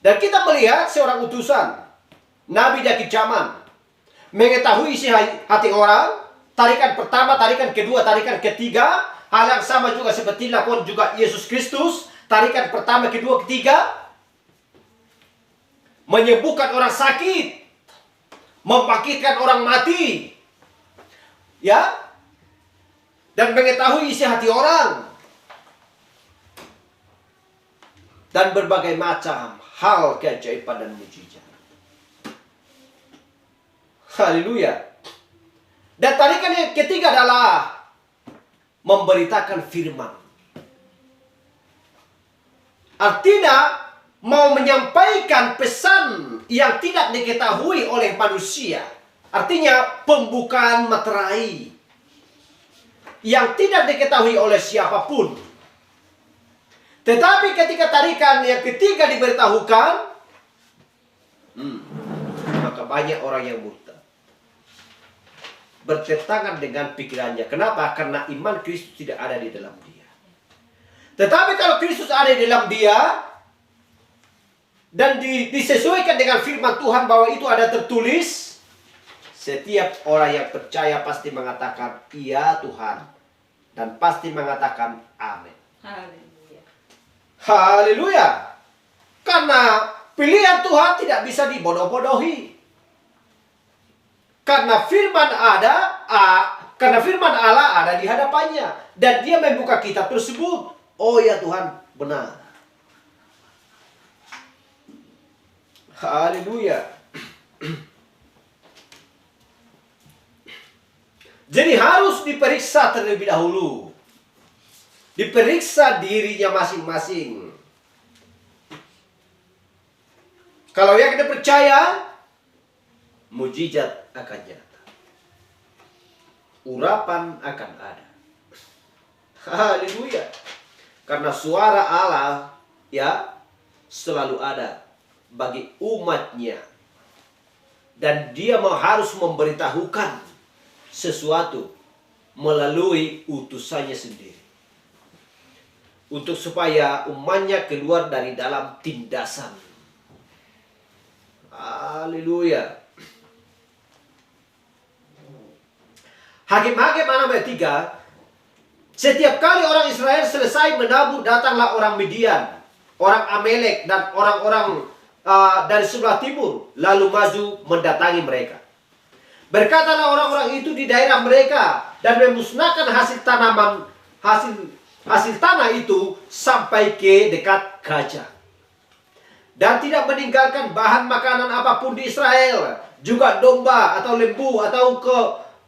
Dan kita melihat seorang utusan, Nabi dari zaman, mengetahui isi hati orang, tarikan pertama, tarikan kedua, tarikan ketiga, hal yang sama juga seperti dilakukan juga Yesus Kristus, tarikan pertama, kedua, ketiga, menyembuhkan orang sakit, membangkitkan orang mati, ya, dan mengetahui isi hati orang, dan berbagai macam hal keajaiban dan mujizat. Haleluya. Dan tarikan yang ketiga adalah memberitakan firman. Artinya mau menyampaikan pesan yang tidak diketahui oleh manusia. Artinya pembukaan materai yang tidak diketahui oleh siapapun. Tetapi ketika tarikan yang ketiga diberitahukan, maka banyak orang yang murtad, bertentangan dengan pikirannya. Kenapa? Karena iman Kristus tidak ada di dalam dia. Tetapi kalau Kristus ada di dalam dia dan disesuaikan dengan firman Tuhan bahwa itu ada tertulis, setiap orang yang percaya pasti mengatakan iya Tuhan dan pasti mengatakan amin. Haleluya. Haleluya. Karena pilihan Tuhan tidak bisa dibodoh-bodohi. Karena firman karena firman Allah ada di hadapannya dan dia membuka kitab tersebut. Oh ya Tuhan, benar. Haleluya. Jadi harus diperiksa terlebih dahulu. Diperiksa dirinya masing-masing. Kalau yang kita percaya, mujizat akan nyata. Urapan akan ada. Haleluya. Karena suara Allah ya selalu ada bagi umatnya. Dan dia harus memberitahukan sesuatu melalui utusannya sendiri. Untuk supaya umatnya keluar dari dalam tindasan. Haleluya. Hakim-hakim 6 ayat 3. Setiap kali orang Israel selesai menabur, datanglah orang Midian, orang Amalek, dan orang-orang dari sebelah timur, lalu maju mendatangi mereka. Berkatalah orang-orang itu di daerah mereka dan memusnahkan hasil tanaman, hasil tanah itu sampai ke dekat gajah. Dan tidak meninggalkan bahan makanan apapun di Israel, juga domba atau lembu atau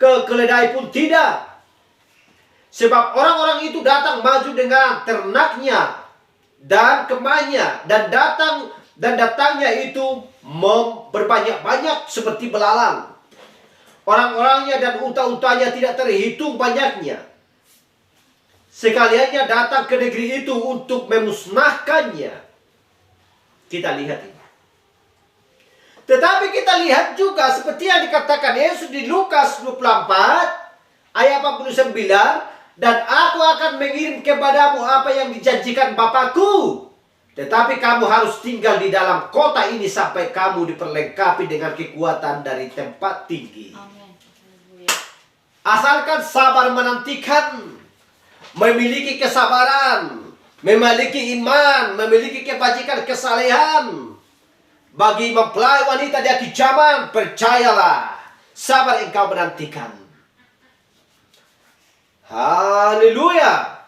keledai pun tidak. Sebab orang-orang itu datang maju dengan ternaknya dan kemahnya, dan datangnya itu berbanyak-banyak seperti belalang. Orang-orangnya dan unta-untanya tidak terhitung banyaknya. Sekaliannya datang ke negeri itu untuk memusnahkannya. Kita lihat ini. Tetapi kita lihat juga seperti yang dikatakan Yesus di Lukas 24 ayat 49, dan aku akan mengirim kepadamu apa yang dijanjikan Bapakku. Tetapi kamu harus tinggal di dalam kota ini sampai kamu diperlengkapi dengan kekuatan dari tempat tinggi. Amin. Asalkan sabar menantikan, memiliki kesabaran, memiliki iman, memiliki kebajikan, kesalehan. Bagi mempelai wanita di akhir zaman, percayalah, sabar engkau menantikan. Haleluya.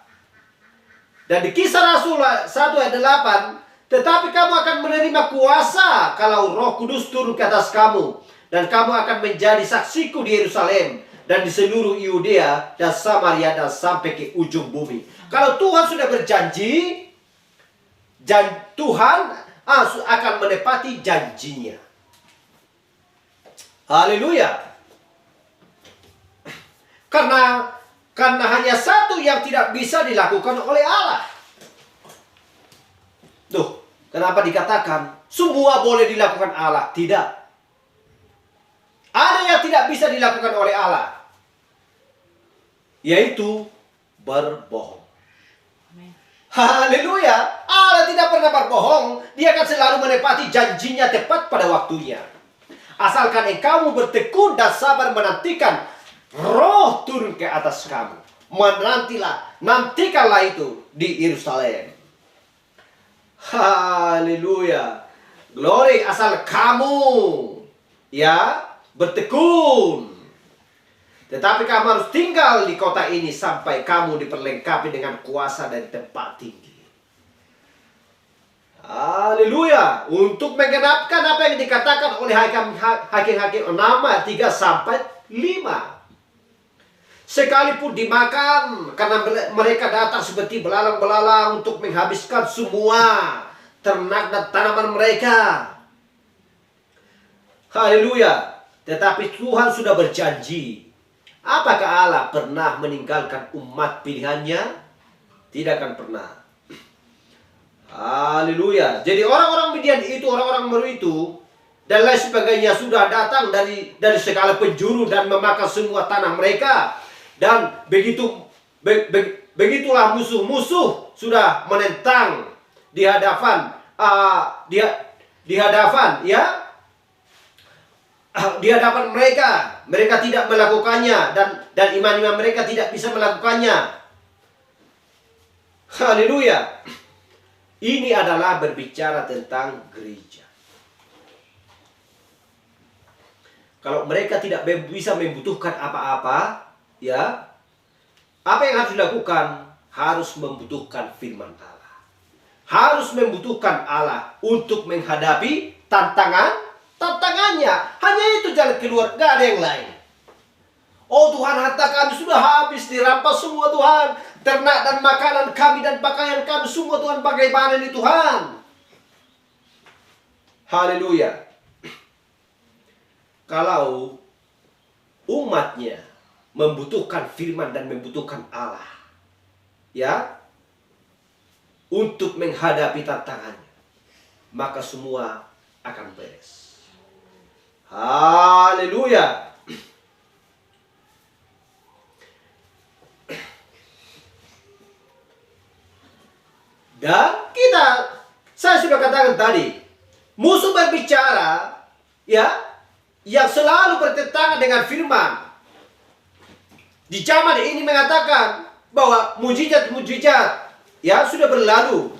Dan di Kisah Rasul 1 ayat 8, tetapi kamu akan menerima kuasa kalau Roh Kudus turun ke atas kamu, dan kamu akan menjadi saksiku di Yerusalem dan di seluruh Yudea dan Samaria dan sampai ke ujung bumi. Kalau Tuhan sudah berjanji, dan Tuhan akan menepati janjinya. Haleluya. Karena hanya satu yang tidak bisa dilakukan oleh Allah. Tuh, kenapa dikatakan semua boleh dilakukan Allah? Tidak. Ada yang tidak bisa dilakukan oleh Allah, yaitu berbohong. Haleluya. Allah tidak pernah berbohong. Dia akan selalu menepati janjinya tepat pada waktunya. Asalkan engkau bertekun dan sabar menantikan Roh turun ke atas kamu. Nantikanlah itu di Yerusalem. Haleluya. Glory, asal kamu bertekun. Tetapi kamu harus tinggal di kota ini sampai kamu diperlengkapi dengan kuasa dari tempat tinggi. Haleluya. Untuk menggenapkan apa yang dikatakan oleh Hakim-Hakim 6 ayat 3 sampai 5. Sekalipun dimakan, karena mereka datang seperti belalang-belalang untuk menghabiskan semua ternak dan tanaman mereka. Haleluya. Tetapi Tuhan sudah berjanji. Apakah Allah pernah meninggalkan umat pilihannya? Tidak akan pernah. Haleluya. Jadi orang-orang Midian itu, orang-orang Meru itu, dan lain sebagainya sudah datang dari segala penjuru dan memakan semua tanah mereka. Dan begitulah musuh-musuh sudah menentang di hadapan mereka. Mereka tidak melakukannya dan iman-iman mereka tidak bisa melakukannya. Haleluya. Ini adalah berbicara tentang gereja. Kalau mereka tidak bisa membutuhkan apa-apa, apa yang harus dilakukan? Harus membutuhkan firman Allah. Harus membutuhkan Allah untuk menghadapi tantangannya. Hanya itu jalan keluar, gak ada yang lain. Oh Tuhan, harta kami sudah habis, dirampas semua Tuhan. Ternak dan makanan kami dan pakaian kami semua Tuhan, bagaimana ini Tuhan? Haleluya. Kalau umatnya membutuhkan firman dan membutuhkan Allah, untuk menghadapi tantangannya, maka semua akan beres. Haleluya. Dan saya sudah katakan tadi, musuh berbicara, yang selalu bertentangan dengan firman. Di zaman ini mengatakan bahwa mujizat-mujizat sudah berlalu.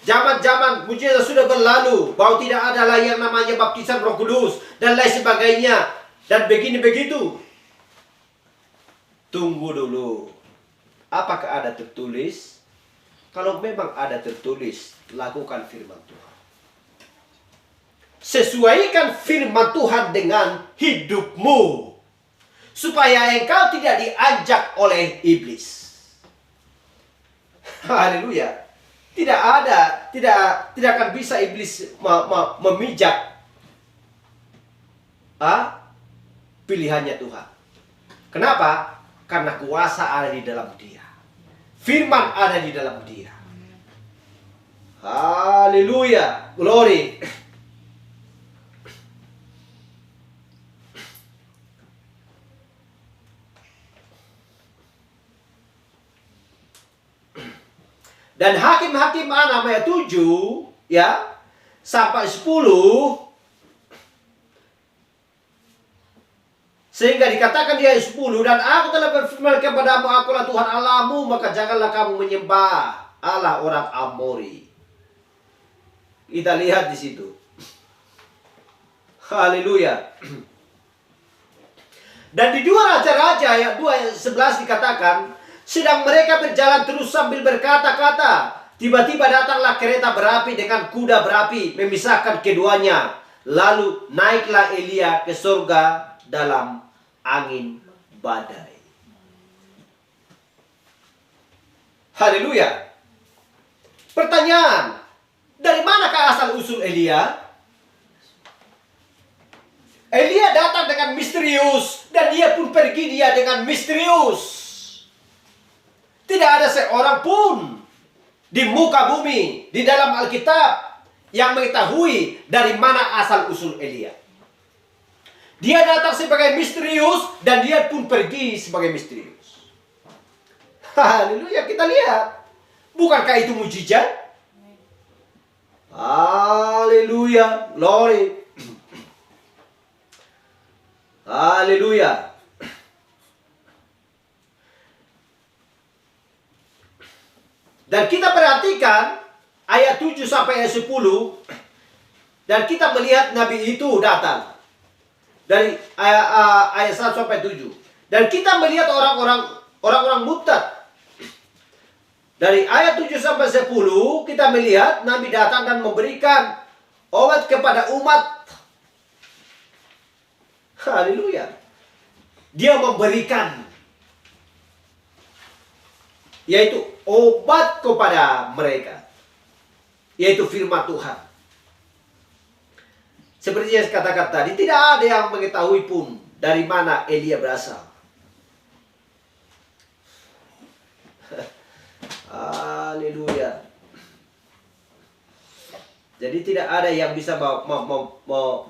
Zaman-zaman mujizat sudah berlalu, bahwa tidak ada lagi yang namanya baptisan Roh Kudus dan lain sebagainya dan begini begitu. Tunggu dulu. Apakah ada tertulis? Kalau memang ada tertulis, lakukan firman Tuhan. Sesuaikan firman Tuhan dengan hidupmu, supaya engkau tidak diajak oleh iblis. Haleluya. Tidak akan bisa iblis memijak pilihannya Tuhan. Kenapa? Karena kuasa ada di dalam dia. Firman ada di dalam dia. Haleluya. Glory. Dan Hakim-Hakim 6 ayat 7 sampai 10, sehingga dikatakan di ayat 10, dan aku telah berfirman kepadamu, akulah Tuhan Allahmu, maka janganlah kamu menyembah Allah orang Amori. Kita lihat di situ. Haleluya. Dan di 2 Raja-Raja ayat 2 ayat 11 dikatakan, sedang mereka berjalan terus sambil berkata-kata, tiba-tiba datanglah kereta berapi dengan kuda berapi memisahkan keduanya. Lalu naiklah Elia ke surga dalam angin badai. Haleluya. Pertanyaan, dari manakah asal asal-usul Elia? Elia datang dengan misterius dan dia pun pergi dengan misterius. Tidak ada seorang pun di muka bumi, di dalam Alkitab yang mengetahui dari mana asal-usul Elia. Dia datang sebagai misterius dan dia pun pergi sebagai misterius. Haleluya, kita lihat. Bukankah itu mujizat? Haleluya, glory. Haleluya. Dan kita perhatikan ayat 7 sampai ayat 10. Dan kita melihat Nabi itu datang. Dari ayat 1 sampai 7. Dan kita melihat orang-orang murtad. Dari ayat 7 sampai 10 kita melihat Nabi datang dan memberikan obat kepada umat. Haleluya. Dia memberikan, yaitu obat kepada mereka, yaitu firman Tuhan. Seperti yang saya katakan tadi, tidak ada yang mengetahui pun dari mana Elia berasal. Haleluya. Jadi tidak ada yang bisa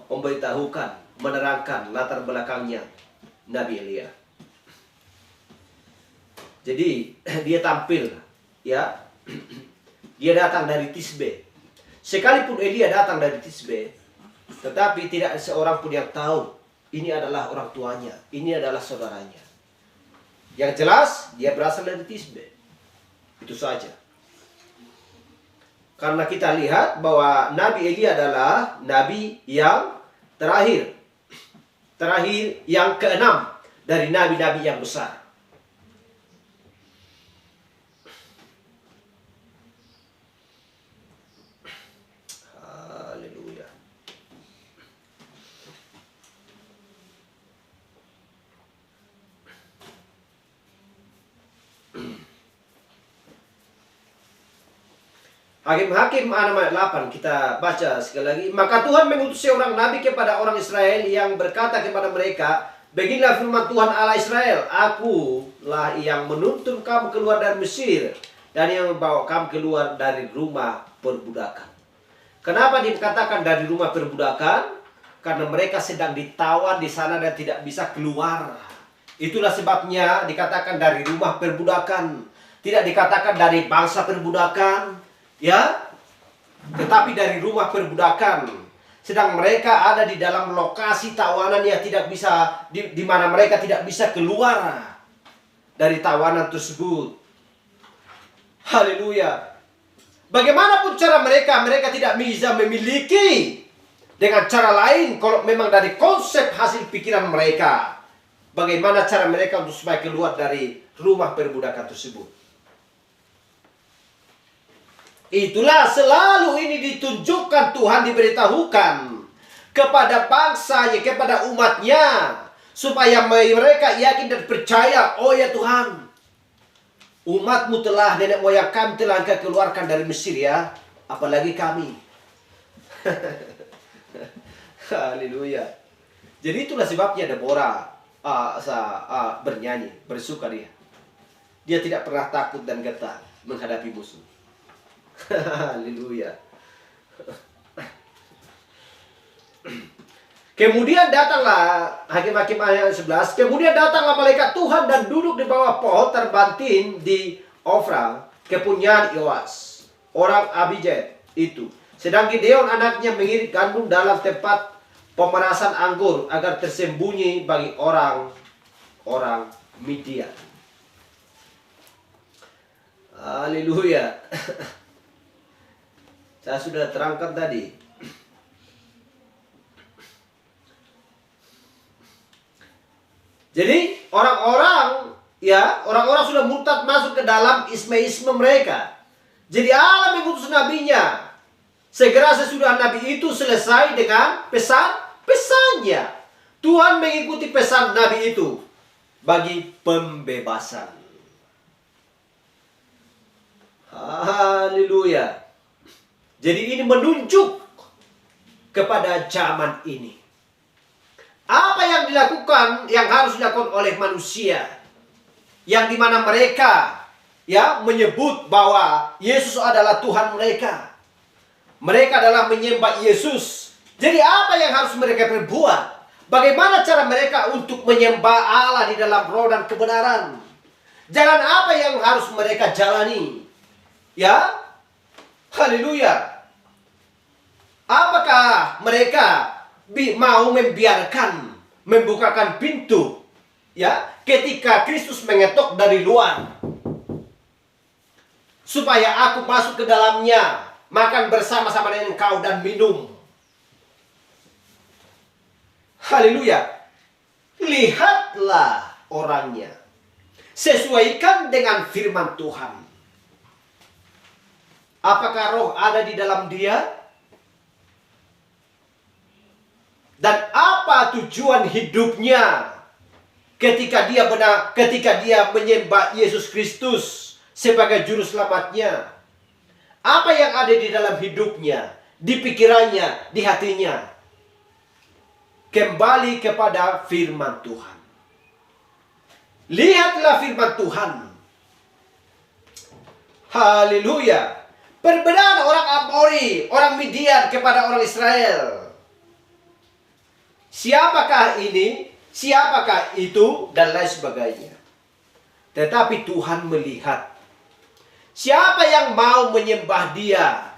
memberitahukan, menerangkan latar belakangnya Nabi Elia. Jadi dia tampil, ya. Dia datang dari Tisbe. Sekalipun Elia datang dari Tisbe, tetapi tidak ada seorang pun yang tahu ini adalah orang tuanya, ini adalah saudaranya. Yang jelas dia berasal dari Tisbe. Itu saja. Karena kita lihat bahwa Nabi Elia adalah nabi yang terakhir yang keenam dari nabi-nabi yang besar. Haleluya. Hakim-Hakim 6 ayat 8 kita baca sekali lagi. Maka Tuhan mengutus seorang nabi kepada orang Israel yang berkata kepada mereka, beginilah firman Tuhan Allah Israel, akulah yang menuntun kamu keluar dari Mesir dan yang membawa kamu keluar dari rumah perbudakan. Kenapa dikatakan dari rumah perbudakan? Karena mereka sedang ditawan di sana dan tidak bisa keluar. Itulah sebabnya dikatakan dari rumah perbudakan. Tidak dikatakan dari bangsa perbudakan. Ya, tetapi dari rumah perbudakan. Sedang mereka ada di dalam lokasi tawanan yang tidak bisa, di mana mereka tidak bisa keluar dari tawanan tersebut. Haleluya. Bagaimanapun cara mereka tidak bisa memiliki dengan cara lain. Kalau memang dari konsep hasil pikiran mereka, bagaimana cara mereka untuk supaya keluar dari rumah perbudakan tersebut. Itulah selalu ini ditunjukkan, Tuhan diberitahukan kepada bangsanya, kepada umatnya, supaya mereka yakin dan percaya, oh ya Tuhan, umatmu telah, nenek moyang kami telah engkau keluarkan dari Mesir ya, apalagi kami. Haleluya. Jadi itulah sebabnya Deborah bernyanyi, bersukaria. Dia tidak pernah takut dan getar menghadapi musuh. Haleluya. Kemudian datanglah Hakim-Hakim ayat 11. Kemudian datanglah malaikat Tuhan dan duduk di bawah pohon terbantin di Ofra, kepunyaan Yoas, orang Abijad itu. Sedang Gideon anaknya mengirit gandum dalam tempat pemerasan anggur agar tersembunyi bagi orang Midian. Haleluya. Saya sudah terangkan tadi. Jadi orang-orang sudah murtad masuk ke dalam isme-isme mereka. Jadi Allah mengutus nabinya. Segera sesudah nabi itu selesai dengan pesannya. Tuhan mengikuti pesan nabi itu bagi pembebasan. Haleluya. Jadi ini menunjuk kepada zaman ini. Apa yang dilakukan, yang harus dilakukan oleh manusia, yang dimana mereka menyebut bahwa Yesus adalah Tuhan mereka. Mereka adalah menyembah Yesus. Jadi apa yang harus mereka perbuat? Bagaimana cara mereka untuk menyembah Allah di dalam roh dan kebenaran? Jalan apa yang harus mereka jalani? Ya, haleluya. Apakah mereka mau membukakan pintu ketika Kristus mengetok dari luar, supaya aku masuk ke dalamnya, makan bersama-sama dengan kau dan minum? Haleluya. Lihatlah orangnya, sesuaikan dengan firman Tuhan. Apakah roh ada di dalam dia? Dan apa tujuan hidupnya ketika dia menyembah Yesus Kristus sebagai juru selamatnya? Apa yang ada di dalam hidupnya, di pikirannya, di hatinya? Kembali kepada firman Tuhan. Lihatlah firman Tuhan. Haleluya. Perbedaan orang Amori, orang Midian kepada orang Israel. Siapakah ini? Siapakah itu? Dan lain sebagainya. Tetapi Tuhan melihat siapa yang mau menyembah Dia,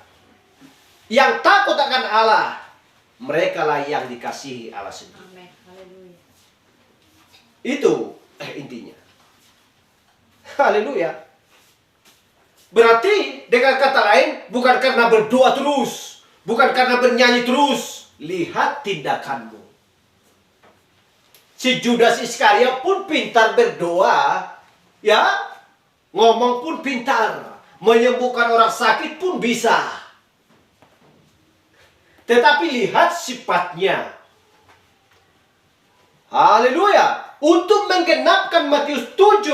yang takut akan Allah, mereka lah yang dikasihi Allah sendiri. Amin. Haleluya. Itu intinya. Haleluya. Berarti dengan kata lain, bukan karena berdoa terus, bukan karena bernyanyi terus. Lihat tindakanmu. Si Judas Iskariot pun pintar berdoa, ngomong pun pintar, menyembuhkan orang sakit pun bisa. Tetapi lihat sifatnya. Haleluya. Untuk menggenapkan Matius 7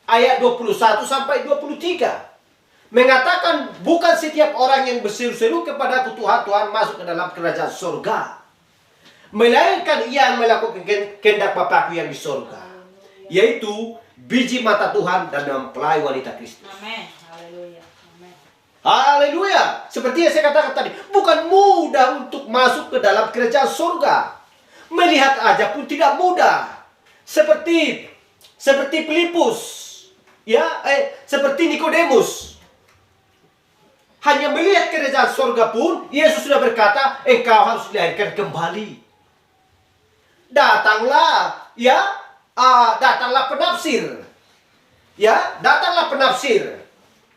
ayat 21 sampai 23. Mengatakan bukan setiap orang yang berseru-seru kepada aku Tuhan, Tuhan masuk ke dalam kerajaan surga. Melainkan ia melakukan kehendak Bapakku yang di surga. Yaitu biji mata Tuhan dan mempelai wanita Kristus. Amin. Haleluya. Haleluya. Seperti yang saya katakan tadi, bukan mudah untuk masuk ke dalam kerajaan surga. Melihat aja pun tidak mudah. Seperti Filipus, seperti Nikodemus. Hanya melihat kerajaan surga pun Yesus sudah berkata, engkau harus dilahirkan kembali. Datanglah penafsir. Datanglah penafsir.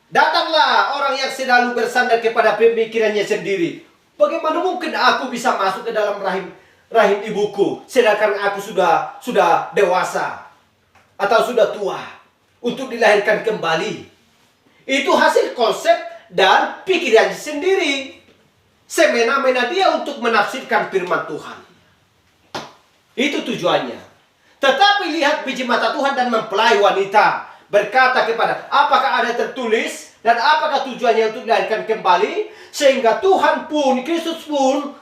Datanglah orang yang selalu bersandar kepada pemikirannya sendiri. Bagaimana mungkin aku bisa masuk ke dalam rahim ibuku, sedangkan aku sudah dewasa atau sudah tua untuk dilahirkan kembali? Itu hasil konsep dan pikirannya sendiri. Semena-mena dia untuk menafsirkan firman Tuhan. Itu tujuannya. Tetapi lihat biji mata Tuhan dan mempelai wanita. Berkata kepada, apakah ada tertulis dan apakah tujuannya untuk dilahirkan kembali, sehingga Tuhan pun, Kristus pun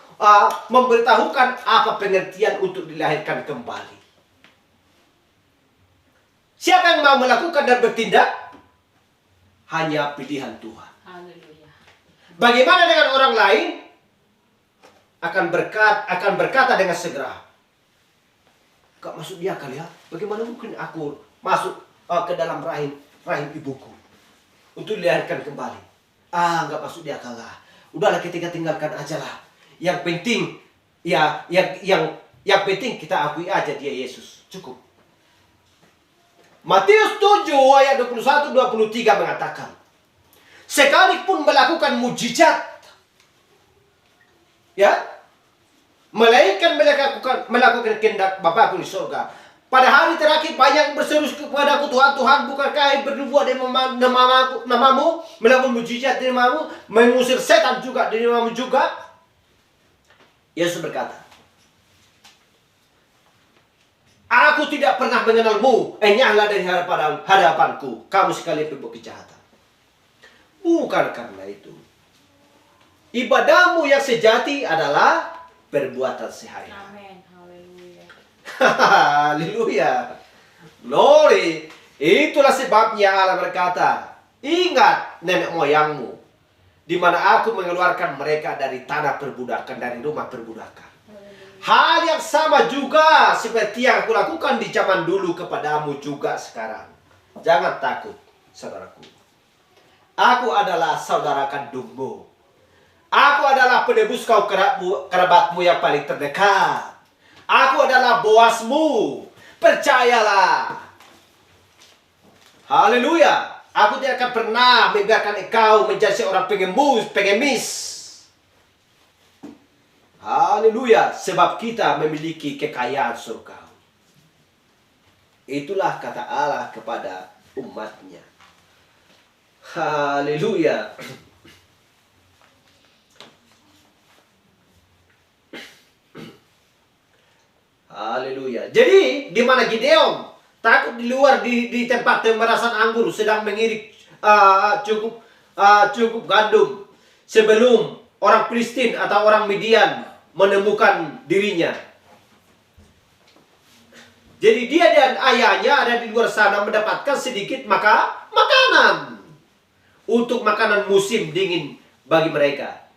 memberitahukan apa pengertian untuk dilahirkan kembali. Siapa yang mau melakukan dan bertindak? Hanya pilihan Tuhan. Haleluya. Bagaimana dengan orang lain? Akan berkata dengan segera, gak masuk dia kali ya. Bagaimana mungkin aku masuk ke dalam rahim ibuku untuk dilahirkan kembali? Nggak masuk dia kalah. Udahlah, kita tinggalkan aja lah. Yang penting yang penting kita akui aja dia Yesus. Cukup. Matius 7 ayat 21-23 mengatakan, sekalipun melakukan mujizat, melainkan melakukan kehendak Bapakku di surga. Pada hari terakhir banyak berseru kepadaku, Tuhan, Tuhan, bukankah bernubuat di namamu, melakukan mujizat di namamu, mengusir setan juga di namamu juga? Yesus berkata, aku tidak pernah mengenalmu, enyahlah dari hadapanku, kamu sekalian pembuat kejahatan. Bukan karena itu. Ibadahmu yang sejati adalah perbuatan sehari-hari. Amin. Haleluya. Haleluya. Glory. Itulah sebabnya Allah berkata, ingat nenek moyangmu, di mana aku mengeluarkan mereka dari tanah perbudakan, dari rumah perbudakan. Hal yang sama juga seperti yang aku lakukan di zaman dulu kepadamu juga sekarang. Jangan takut, saudaraku. Aku adalah saudara kandungmu. Aku adalah penebus kau kerabatmu yang paling terdekat. Aku adalah Boasmu. Percayalah. Haleluya. Aku tidak akan pernah membiarkan engkau menjadi seorang pengemis. Haleluya. Sebab kita memiliki kekayaan surga. Itulah kata Allah kepada umatnya. Haleluya. Haleluya. Jadi di mana Gideon takut di luar di tempat pemerasan anggur sedang mengirik cukup gandum sebelum orang Filistin atau orang Midian menemukan dirinya. Jadi dia dan ayahnya ada di luar sana mendapatkan sedikit makanan untuk makanan musim dingin bagi mereka.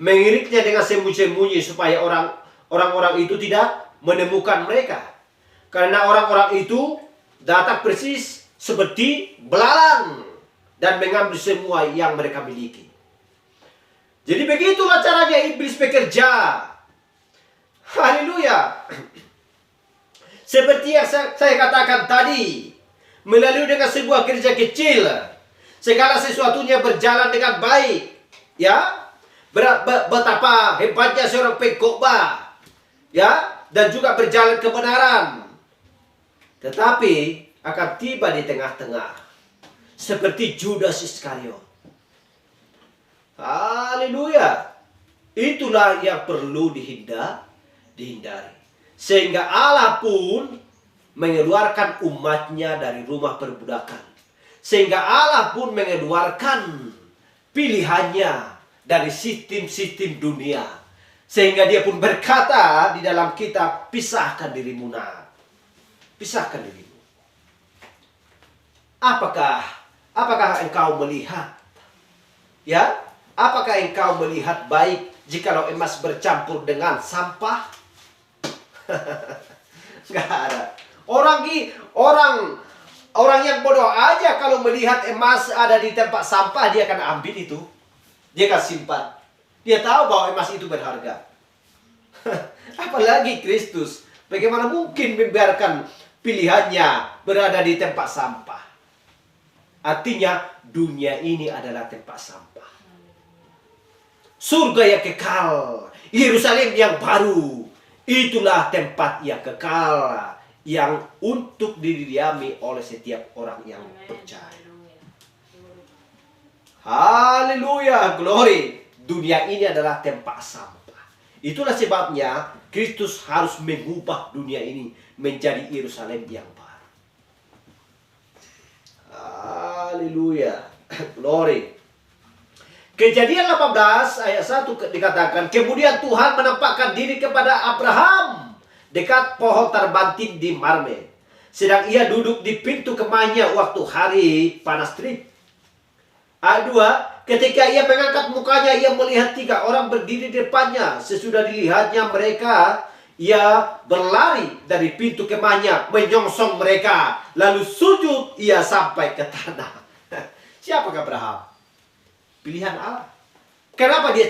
Mengiriknya dengan sembunyi-sembunyi supaya orang-orang itu tidak menemukan mereka. Karena orang-orang itu datang persis seperti belalang dan mengambil semua yang mereka miliki. Jadi begitulah caranya iblis bekerja. Haleluya. Seperti yang saya katakan tadi, melalui dengan sebuah gereja kecil, segala sesuatunya berjalan dengan baik. Ya, betapa hebatnya seorang pengkhotbah, ya, dan juga berjalan kebenaran. Tetapi akan tiba di tengah-tengah, seperti Judas Iskariot. Haleluya. Itulah yang perlu dihindari. Sehingga Allah pun mengeluarkan umatnya dari rumah perbudakan. Sehingga Allah pun mengeluarkan pilihannya dari sistem-sistem dunia. Sehingga dia pun berkata di dalam kitab, pisahkan dirimu nak. Pisahkan dirimu. Apakah engkau melihat? Ya? Apakah engkau melihat baik jikalau emas bercampur dengan sampah? Nggak ada. Orang yang bodoh aja kalau melihat emas ada di tempat sampah, dia akan ambil itu. Dia akan simpan. Dia tahu bahwa emas itu berharga. Apalagi Kristus. Bagaimana mungkin membiarkan pilihannya berada di tempat sampah? Artinya dunia ini adalah tempat sampah. Surga yang kekal, Yerusalem yang baru, itulah tempat yang kekal, yang untuk didiami oleh setiap orang yang percaya. Haleluya, glory. Dunia ini adalah tempat sampah. Itulah sebabnya Kristus harus mengubah dunia ini menjadi Yerusalem yang baru. Haleluya, glory. Kejadian 18 ayat 1 dikatakan, kemudian Tuhan menampakkan diri kepada Abraham dekat pohon terbantin di Mamre, sedang ia duduk di pintu kemahnya waktu hari panas terik. Ayat 2, ketika ia mengangkat mukanya, ia melihat 3 orang berdiri di depannya. Sesudah dilihatnya mereka, ia berlari dari pintu kemahnya, menyongsong mereka, lalu sujud ia sampai ke tanah. Siapakah Abraham? Pilihan Allah. Kenapa dia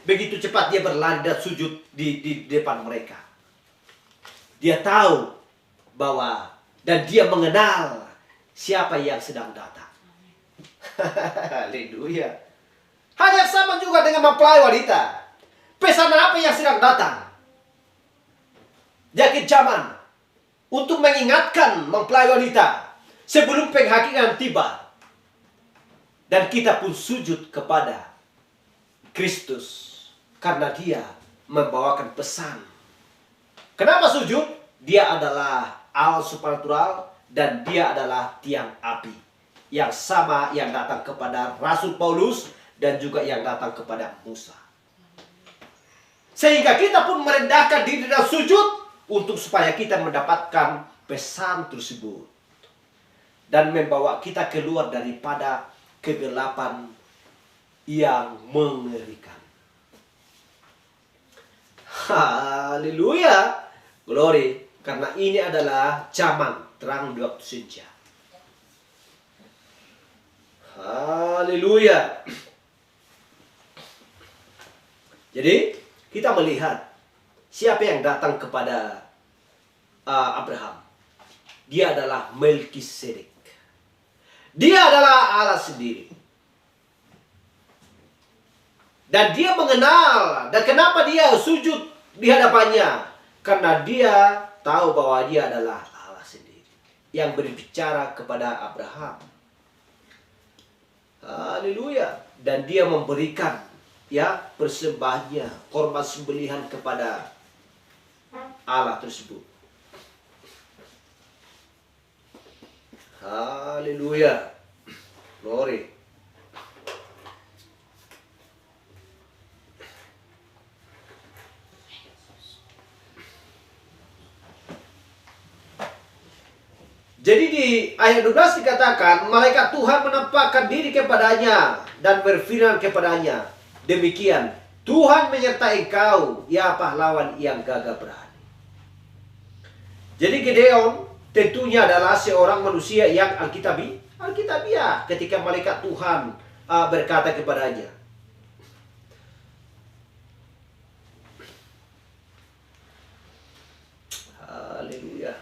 begitu cepat dia berlari dan sujud di depan mereka? Dia tahu bahwa dan dia mengenal siapa yang sedang datang. Haleluya. Hal yang sama juga dengan mempelai wanita. Pesan apa yang sedang datang? Akhir zaman untuk mengingatkan mempelai wanita sebelum penghakiman tiba. Dan kita pun sujud kepada Kristus karena dia membawakan pesan. Kenapa sujud? Dia adalah Allah supernatural dan dia adalah tiang api. Yang sama yang datang kepada Rasul Paulus dan juga yang datang kepada Musa. Sehingga kita pun merendahkan diri dan sujud untuk supaya kita mendapatkan pesan tersebut dan membawa kita keluar daripada kegelapan yang mengerikan. Haleluya, glory, karena ini adalah zaman terang di waktu senja. Haleluya. Jadi kita melihat siapa yang datang kepada Abraham. Dia adalah Melkisedek. Dia adalah Allah sendiri. Dan dia mengenal. Dan kenapa dia sujud di hadapannya? Karena dia tahu bahwa dia adalah Allah sendiri yang berbicara kepada Abraham. Haleluya. Dan dia memberikan persembahannya, korban sembelihan kepada Allah tersebut. Haleluya. Glory. Jadi di ayat 12 dikatakan, malaikat Tuhan menampakkan diri kepadanya dan berfirman kepadanya, demikian, Tuhan menyertai engkau, ya pahlawan yang gagah berani. Jadi Gideon tentunya adalah seorang manusia yang alkitabiah ketika malaikat Tuhan berkata kepadanya. Haleluya.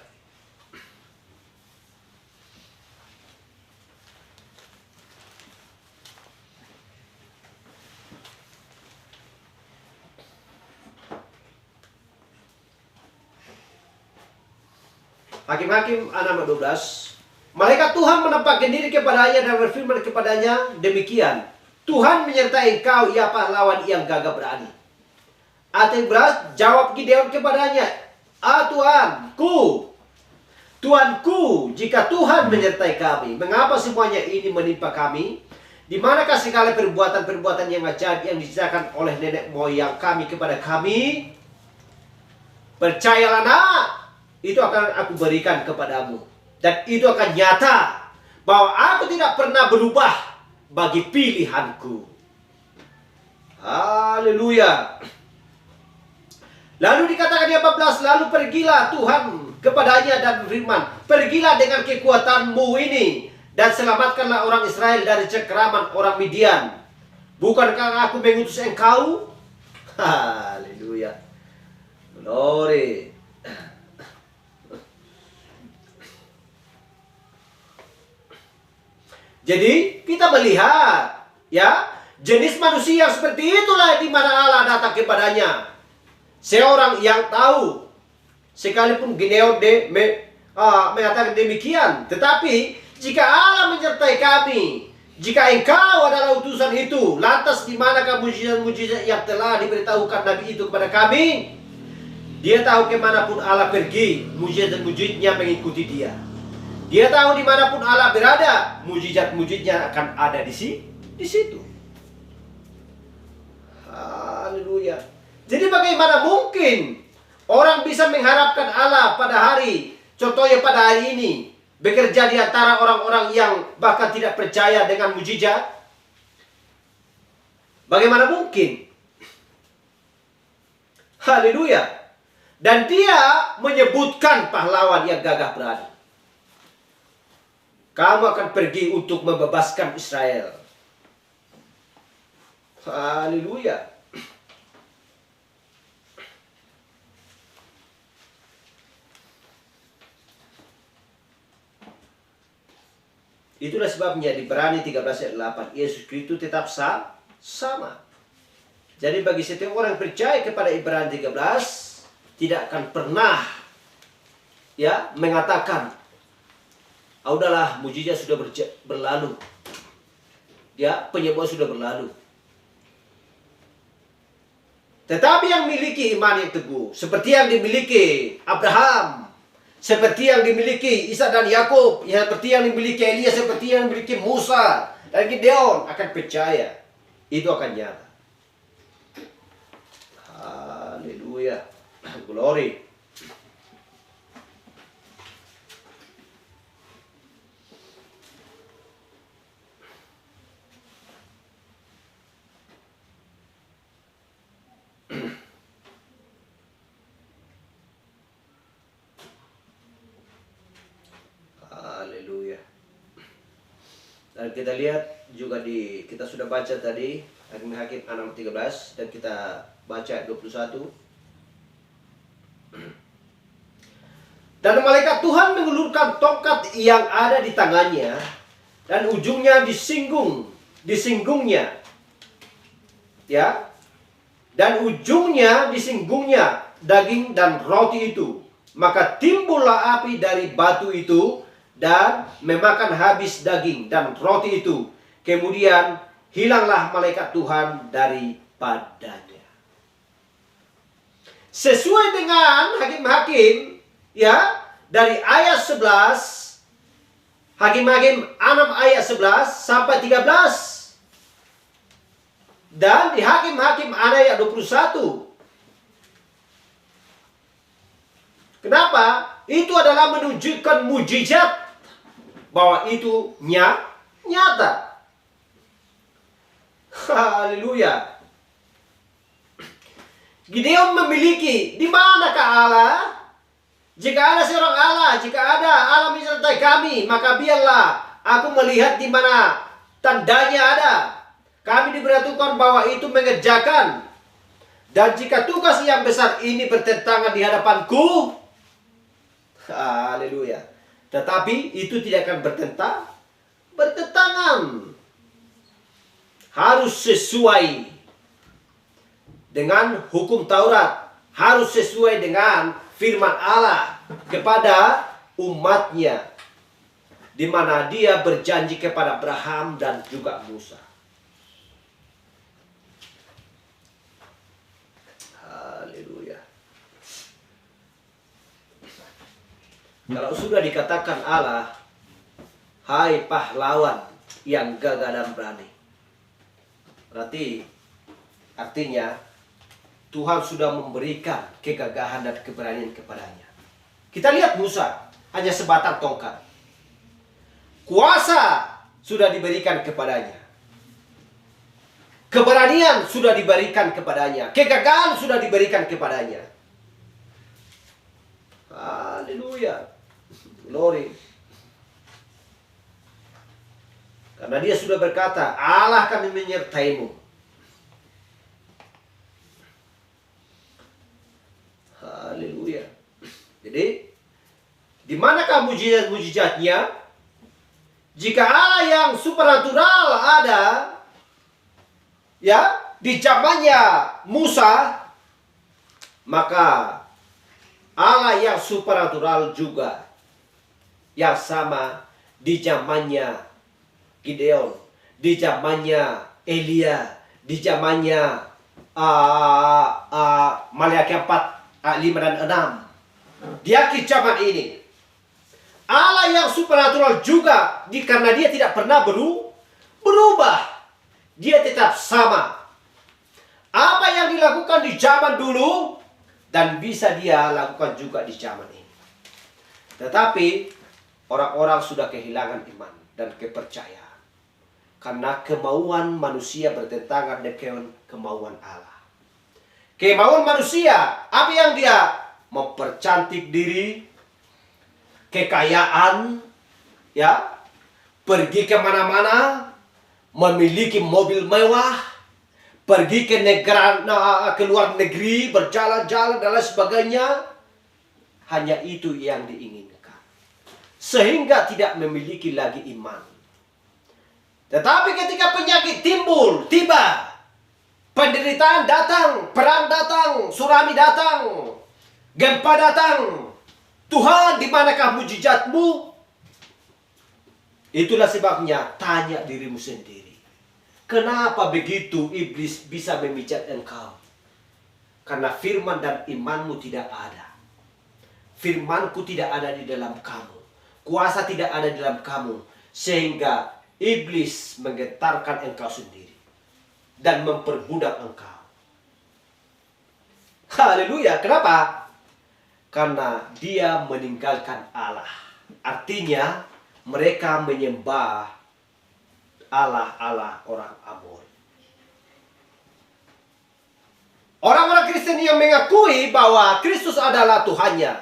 Hakim-Hakim 6:12. Malaikat Tuhan menampakkan diri kepadanya dan berfirman kepadanya, demikian, Tuhan menyertai engkau, ya pahlawan yang gagah berani. Ayat 11, jawab Gideon kepadanya, Tuanku, jika Tuhan menyertai kami, mengapa semuanya ini menimpa kami? Di manakah segala perbuatan-perbuatan yang ajaib yang diceritakan oleh nenek moyang kami kepada kami? Percayalah nak, itu akan aku berikan kepadamu. Dan itu akan nyata bahwa aku tidak pernah berubah bagi pilihanku. Haleluya. Lalu dikatakan di 14, lalu pergilah Tuhan kepadanya dan berfirman, pergilah dengan kekuatanmu ini dan selamatkanlah orang Israel dari cengkeraman orang Midian. Bukankah aku mengutus engkau? Haleluya. Glory. Jadi kita melihat jenis manusia seperti itulah di mana Allah datang kepadanya. Seorang yang tahu, sekalipun Gideon mengatakan demikian, tetapi jika Allah menyertai kami, jika engkau adalah utusan itu, lantas di manakah mujizat-mujizat yang telah diberitahukan Nabi itu kepada kami? Dia tahu kemanapun Allah pergi, mujizat-mujizatnya mengikuti dia. Dia tahu dimanapun Allah berada, mujizat-mujizatnya akan ada di situ. Haleluya. Jadi bagaimana mungkin orang bisa mengharapkan Allah pada hari, contohnya pada hari ini, bekerja di antara orang-orang yang bahkan tidak percaya dengan mujizat? Bagaimana mungkin? Haleluya. Dan dia menyebutkan pahlawan yang gagah berani. Kamu akan pergi untuk membebaskan Israel. Haleluya. Itulah sebabnya di Ibrani 13 ayat 8, Yesus Kristus tetap sama. Jadi bagi setiap orang percaya kepada Ibrani 13, tidak akan pernah mengatakan, udahlah, mujizat sudah berlalu. Penyembuhan sudah berlalu. Tetapi yang memiliki iman yang teguh, seperti yang dimiliki Abraham, seperti yang dimiliki Ishak dan Yakub, seperti yang dimiliki Elia, seperti yang dimiliki Musa dan Gideon, akan percaya itu akan nyata. Haleluya. Glory. Haleluya. Dan kita lihat juga kita sudah baca tadi Hakim 6:13 dan kita baca ayat 21. Dan malaikat Tuhan mengulurkan tongkat yang ada di tangannya dan ujungnya disinggungnya. Ya. Dan ujungnya disinggungnya daging dan roti itu. Maka timbullah api dari batu itu dan memakan habis daging dan roti itu. Kemudian hilanglah malaikat Tuhan daripadanya. Sesuai dengan Hakim-Hakim, ya, dari ayat 11, Hakim-Hakim 6 ayat 11 sampai 13. Dan di Hakim-Hakim ayat 21. Kenapa? Itu adalah menunjukkan mujizat bahwa itu nyata. Haleluya. Gideon memiliki, di manakah Allah? Jika ada seorang Allah, jika ada Allah menyertai kami, maka biarlah aku melihat di mana tandanya ada. Kami diberitahukan bahwa itu mengerjakan. Dan jika tugas yang besar ini bertentangan di hadapanku, haleluya. Tetapi itu tidak akan bertentangan. Harus sesuai dengan hukum Taurat. Harus sesuai dengan firman Allah kepada umatnya. Di mana dia berjanji kepada Abraham dan juga Musa. Haleluya. Kalau sudah dikatakan Allah, hai pahlawan yang gagah dan berani. Berarti artinya Tuhan sudah memberikan kegagahan dan keberanian kepadanya. Kita lihat Musa, hanya sebatang tongkat. Kuasa sudah diberikan kepadanya. Keberanian sudah diberikan kepadanya. Kegagahan sudah diberikan kepadanya. Haleluya. Glory. Karena dia sudah berkata, Allah kami menyertaimu. Haleluya. Jadi, di manakah mujizat-mujizatnya? Jika Allah yang supernatural ada, ya, di zamannya Musa, maka Allah yang supernatural juga yang sama di zamannya Gideon, di zamannya Elia, di zamannya Maliaki 4, 5 dan 6. Di akhir zaman ini Allah yang supernatural juga, karena dia tidak pernah berubah. Dia tetap sama. Apa yang dilakukan di zaman dulu dan bisa dia lakukan juga di zaman ini. Tetapi orang-orang sudah kehilangan iman dan kepercayaan. Karena kemauan manusia bertentangan dengan kemauan Allah. Kemauan manusia, apa yang dia mempercantik diri, kekayaan, ya, pergi kemana-mana, memiliki mobil mewah, pergi ke luar negeri, berjalan-jalan dan lain sebagainya. Hanya itu yang diinginkan. Sehingga tidak memiliki lagi iman. Tetapi ketika penyakit tiba, penderitaan datang, perang datang, tsunami datang, gempa datang. Tuhan, di manakah mujizatmu? Itulah sebabnya tanya dirimu sendiri. Kenapa begitu iblis bisa memijat engkau? Karena firman dan imanmu tidak ada. Firmanku tidak ada di dalam kamu. Kuasa tidak ada di dalam kamu. Sehingga iblis menggetarkan engkau sendiri. dan memperbudak engkau. Haleluya. Kenapa? Karena dia meninggalkan Allah. Artinya mereka menyembah Allah orang Amori. Orang-orang Kristen yang mengakui bahwa Kristus adalah Tuhannya,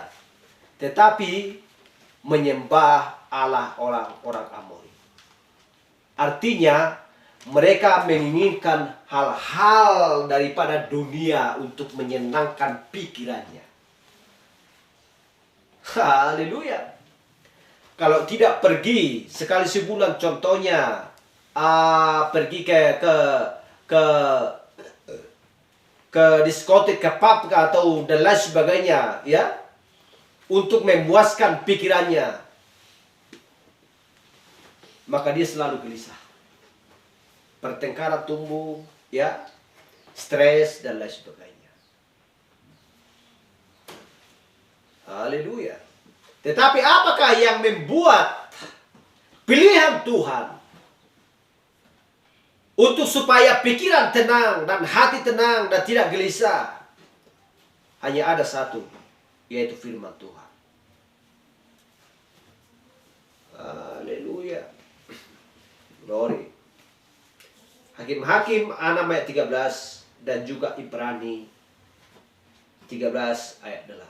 tetapi menyembah Allah orang Amori. Artinya mereka menginginkan hal-hal daripada dunia untuk menyenangkan pikirannya. Haleluya. Kalau tidak pergi sekali sebulan, contohnya pergi ke diskotik, ke pub atau dan lain sebagainya, ya, untuk memuaskan pikirannya, maka dia selalu gelisah. Pertengkaran tumbuh, ya, stres dan lain sebagainya. Haleluya. Tetapi apakah yang membuat pilihan Tuhan untuk supaya pikiran tenang dan hati tenang dan tidak gelisah? Hanya ada satu, yaitu firman Tuhan. Haleluya. Glory. Hakim-Hakim 6 ayat 13 dan juga Ibrani 13 ayat 8.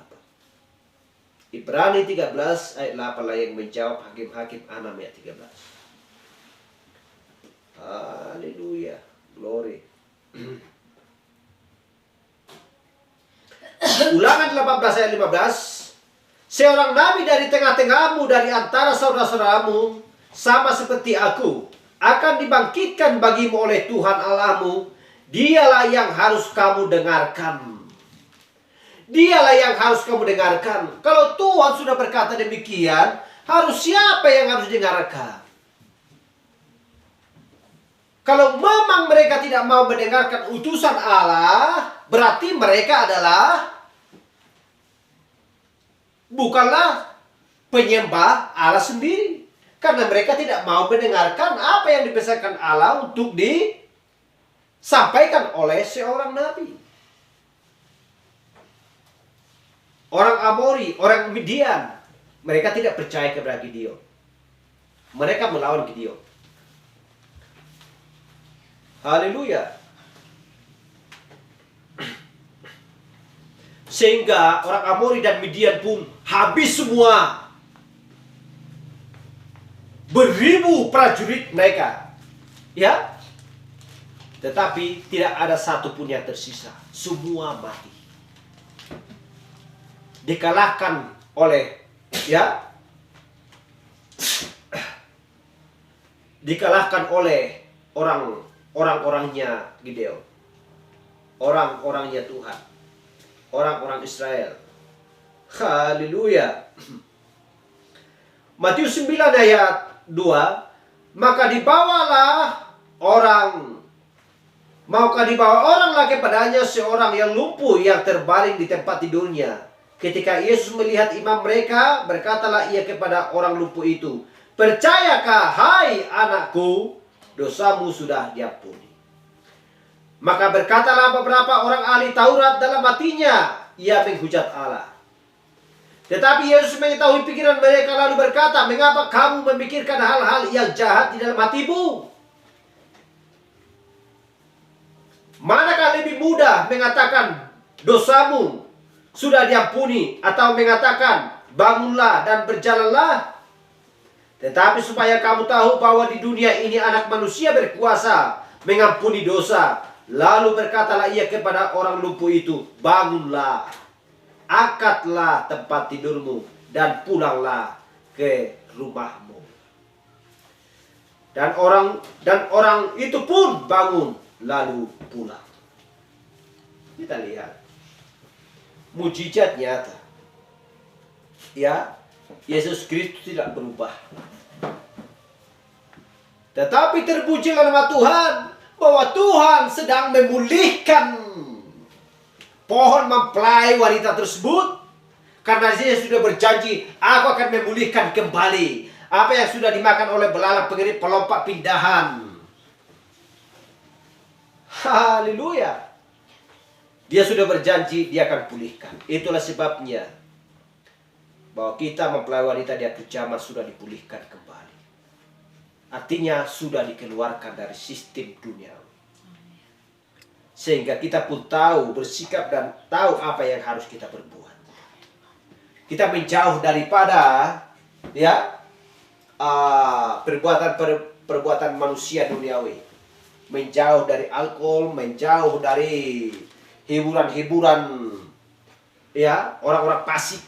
Ibrani 13 ayat 8 lah yang menjawab Hakim-Hakim 6 ayat 13. Haleluya. Glory. Ulangan 18 ayat 15. Seorang nabi dari tengah-tengahmu, dari antara saudara-saudaramu, sama seperti aku, akan dibangkitkan bagimu oleh Tuhan Allahmu. Dialah yang harus kamu dengarkan. Dialah yang harus kamu dengarkan. Kalau Tuhan sudah berkata demikian, harus siapa yang harus dengarkan? Kalau memang mereka tidak mau mendengarkan utusan Allah, berarti mereka adalah bukanlah penyembah Allah sendiri. Karena mereka tidak mau mendengarkan apa yang dipesankan Allah untuk disampaikan oleh seorang nabi. Orang Amori, orang Midian, mereka tidak percaya kepada Gideon. Mereka melawan Gideon. Haleluya. Sehingga orang Amori dan Midian pun habis semua. Beribu prajurit mereka. Ya. Tetapi tidak ada satupun yang tersisa. Semua mati. Dikalahkan oleh, ya, dikalahkan oleh orang-orangnya Gideon, orang-orangnya Tuhan, orang-orang Israel. Haleluya. Matius 9 ayat 2. Maka dibawa orang lagi padanya seorang yang lumpuh yang terbaring di tempat tidurnya. Ketika Yesus melihat imam mereka, berkatalah ia kepada orang lumpuh itu, percayakah, hai anakku, dosamu sudah diampuni. Maka berkatalah beberapa orang ahli Taurat dalam hatinya, ia menghujat Allah. Tetapi Yesus mengetahui pikiran mereka lalu berkata, mengapa kamu memikirkan hal-hal yang jahat di dalam hatimu? Manakah lebih mudah mengatakan dosamu sudah diampuni, atau mengatakan bangunlah dan berjalanlah? Tetapi supaya kamu tahu bahwa di dunia ini anak manusia berkuasa mengampuni dosa. Lalu berkatalah ia kepada orang lumpuh itu, bangunlah, angkatlah tempat tidurmu dan pulanglah ke rumahmu. Dan orang itu pun bangun lalu pulang. Kita lihat mujizat nyata. Ya, Yesus Kristus tidak berubah. Tetapi terpujilah nama Tuhan bahwa Tuhan sedang memulihkan pohon mempelai wanita tersebut. Karena dia sudah berjanji, aku akan memulihkan kembali apa yang sudah dimakan oleh belalang pengerit pelompat pindahan. Haleluya. Dia sudah berjanji dia akan pulihkan. Itulah sebabnya bahwa kita mempelai wanita di akhir zaman sudah dipulihkan kembali. Artinya sudah dikeluarkan dari sistem dunia. Sehingga kita pun tahu, bersikap dan tahu apa yang harus kita berbuat. Kita menjauh daripada perbuatan manusia duniawi. Menjauh dari alkohol, menjauh dari hiburan-hiburan orang-orang fasik.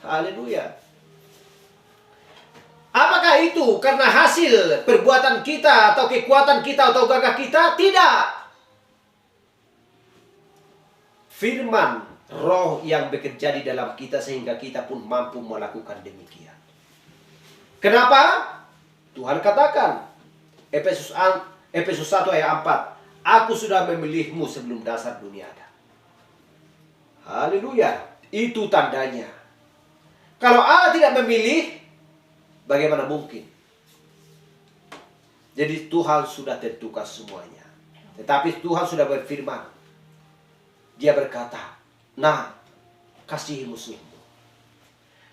Haleluya. Apakah itu karena hasil perbuatan kita atau kekuatan kita atau gagah kita? Tidak. Firman Roh yang bekerja di dalam kita sehingga kita pun mampu melakukan demikian. Kenapa? Tuhan katakan Efesus 1 ayat 4, aku sudah memilihmu sebelum dasar dunia ada. Haleluya. Itu tandanya. Kalau Allah tidak memilih, bagaimana mungkin? Jadi Tuhan sudah tentukan semuanya. Tetapi Tuhan sudah berfirman. Dia berkata, nah, kasihi musuhmu.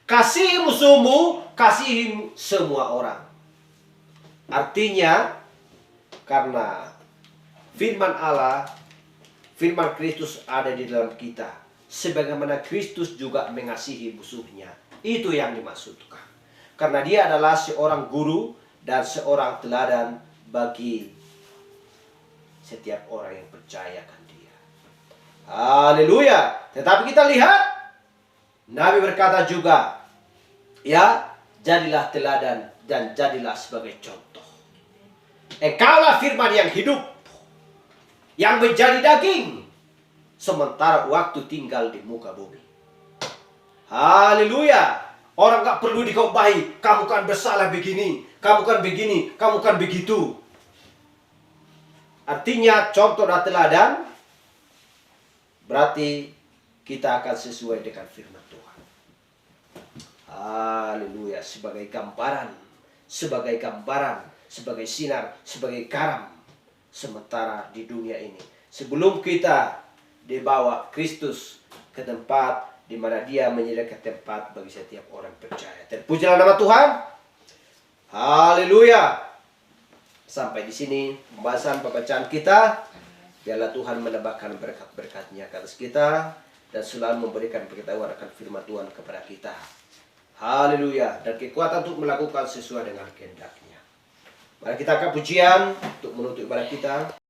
Kasihi musuhmu, kasihi semua orang. Artinya, karena firman Allah, firman Kristus ada di dalam kita. Sebagaimana Kristus juga mengasihi musuhnya. Itu yang dimaksudkan. Karena dia adalah seorang guru dan seorang teladan bagi setiap orang yang percayakan dia. Haleluya. Tetapi kita lihat, Nabi berkata juga, jadilah teladan dan jadilah sebagai contoh. Engkaulah firman yang hidup, yang menjadi daging, sementara waktu tinggal di muka bumi. Haleluya. Orang gak perlu dikobahi, kamu kan bersalah begini, kamu kan begini, kamu kan begitu. Artinya contoh dan teladan berarti kita akan sesuai dengan firman Tuhan. Haleluya. Sebagai gambaran, sebagai sinar, sebagai garam sementara di dunia ini. Sebelum kita dibawa Kristus ke tempat di mana dia menyediakan tempat bagi setiap orang percaya. Terpujilah nama Tuhan. Haleluya. Sampai di sini pembahasan pembacaan kita. Biarlah Tuhan menambahkan berkat-berkat-Nya ke atas kita dan selalu memberikan pengetahuan akan firman Tuhan kepada kita. Haleluya. Dan kekuatan untuk melakukan sesuai dengan kehendak-Nya. Mari kita angkat pujian untuk menutup ibadah kita.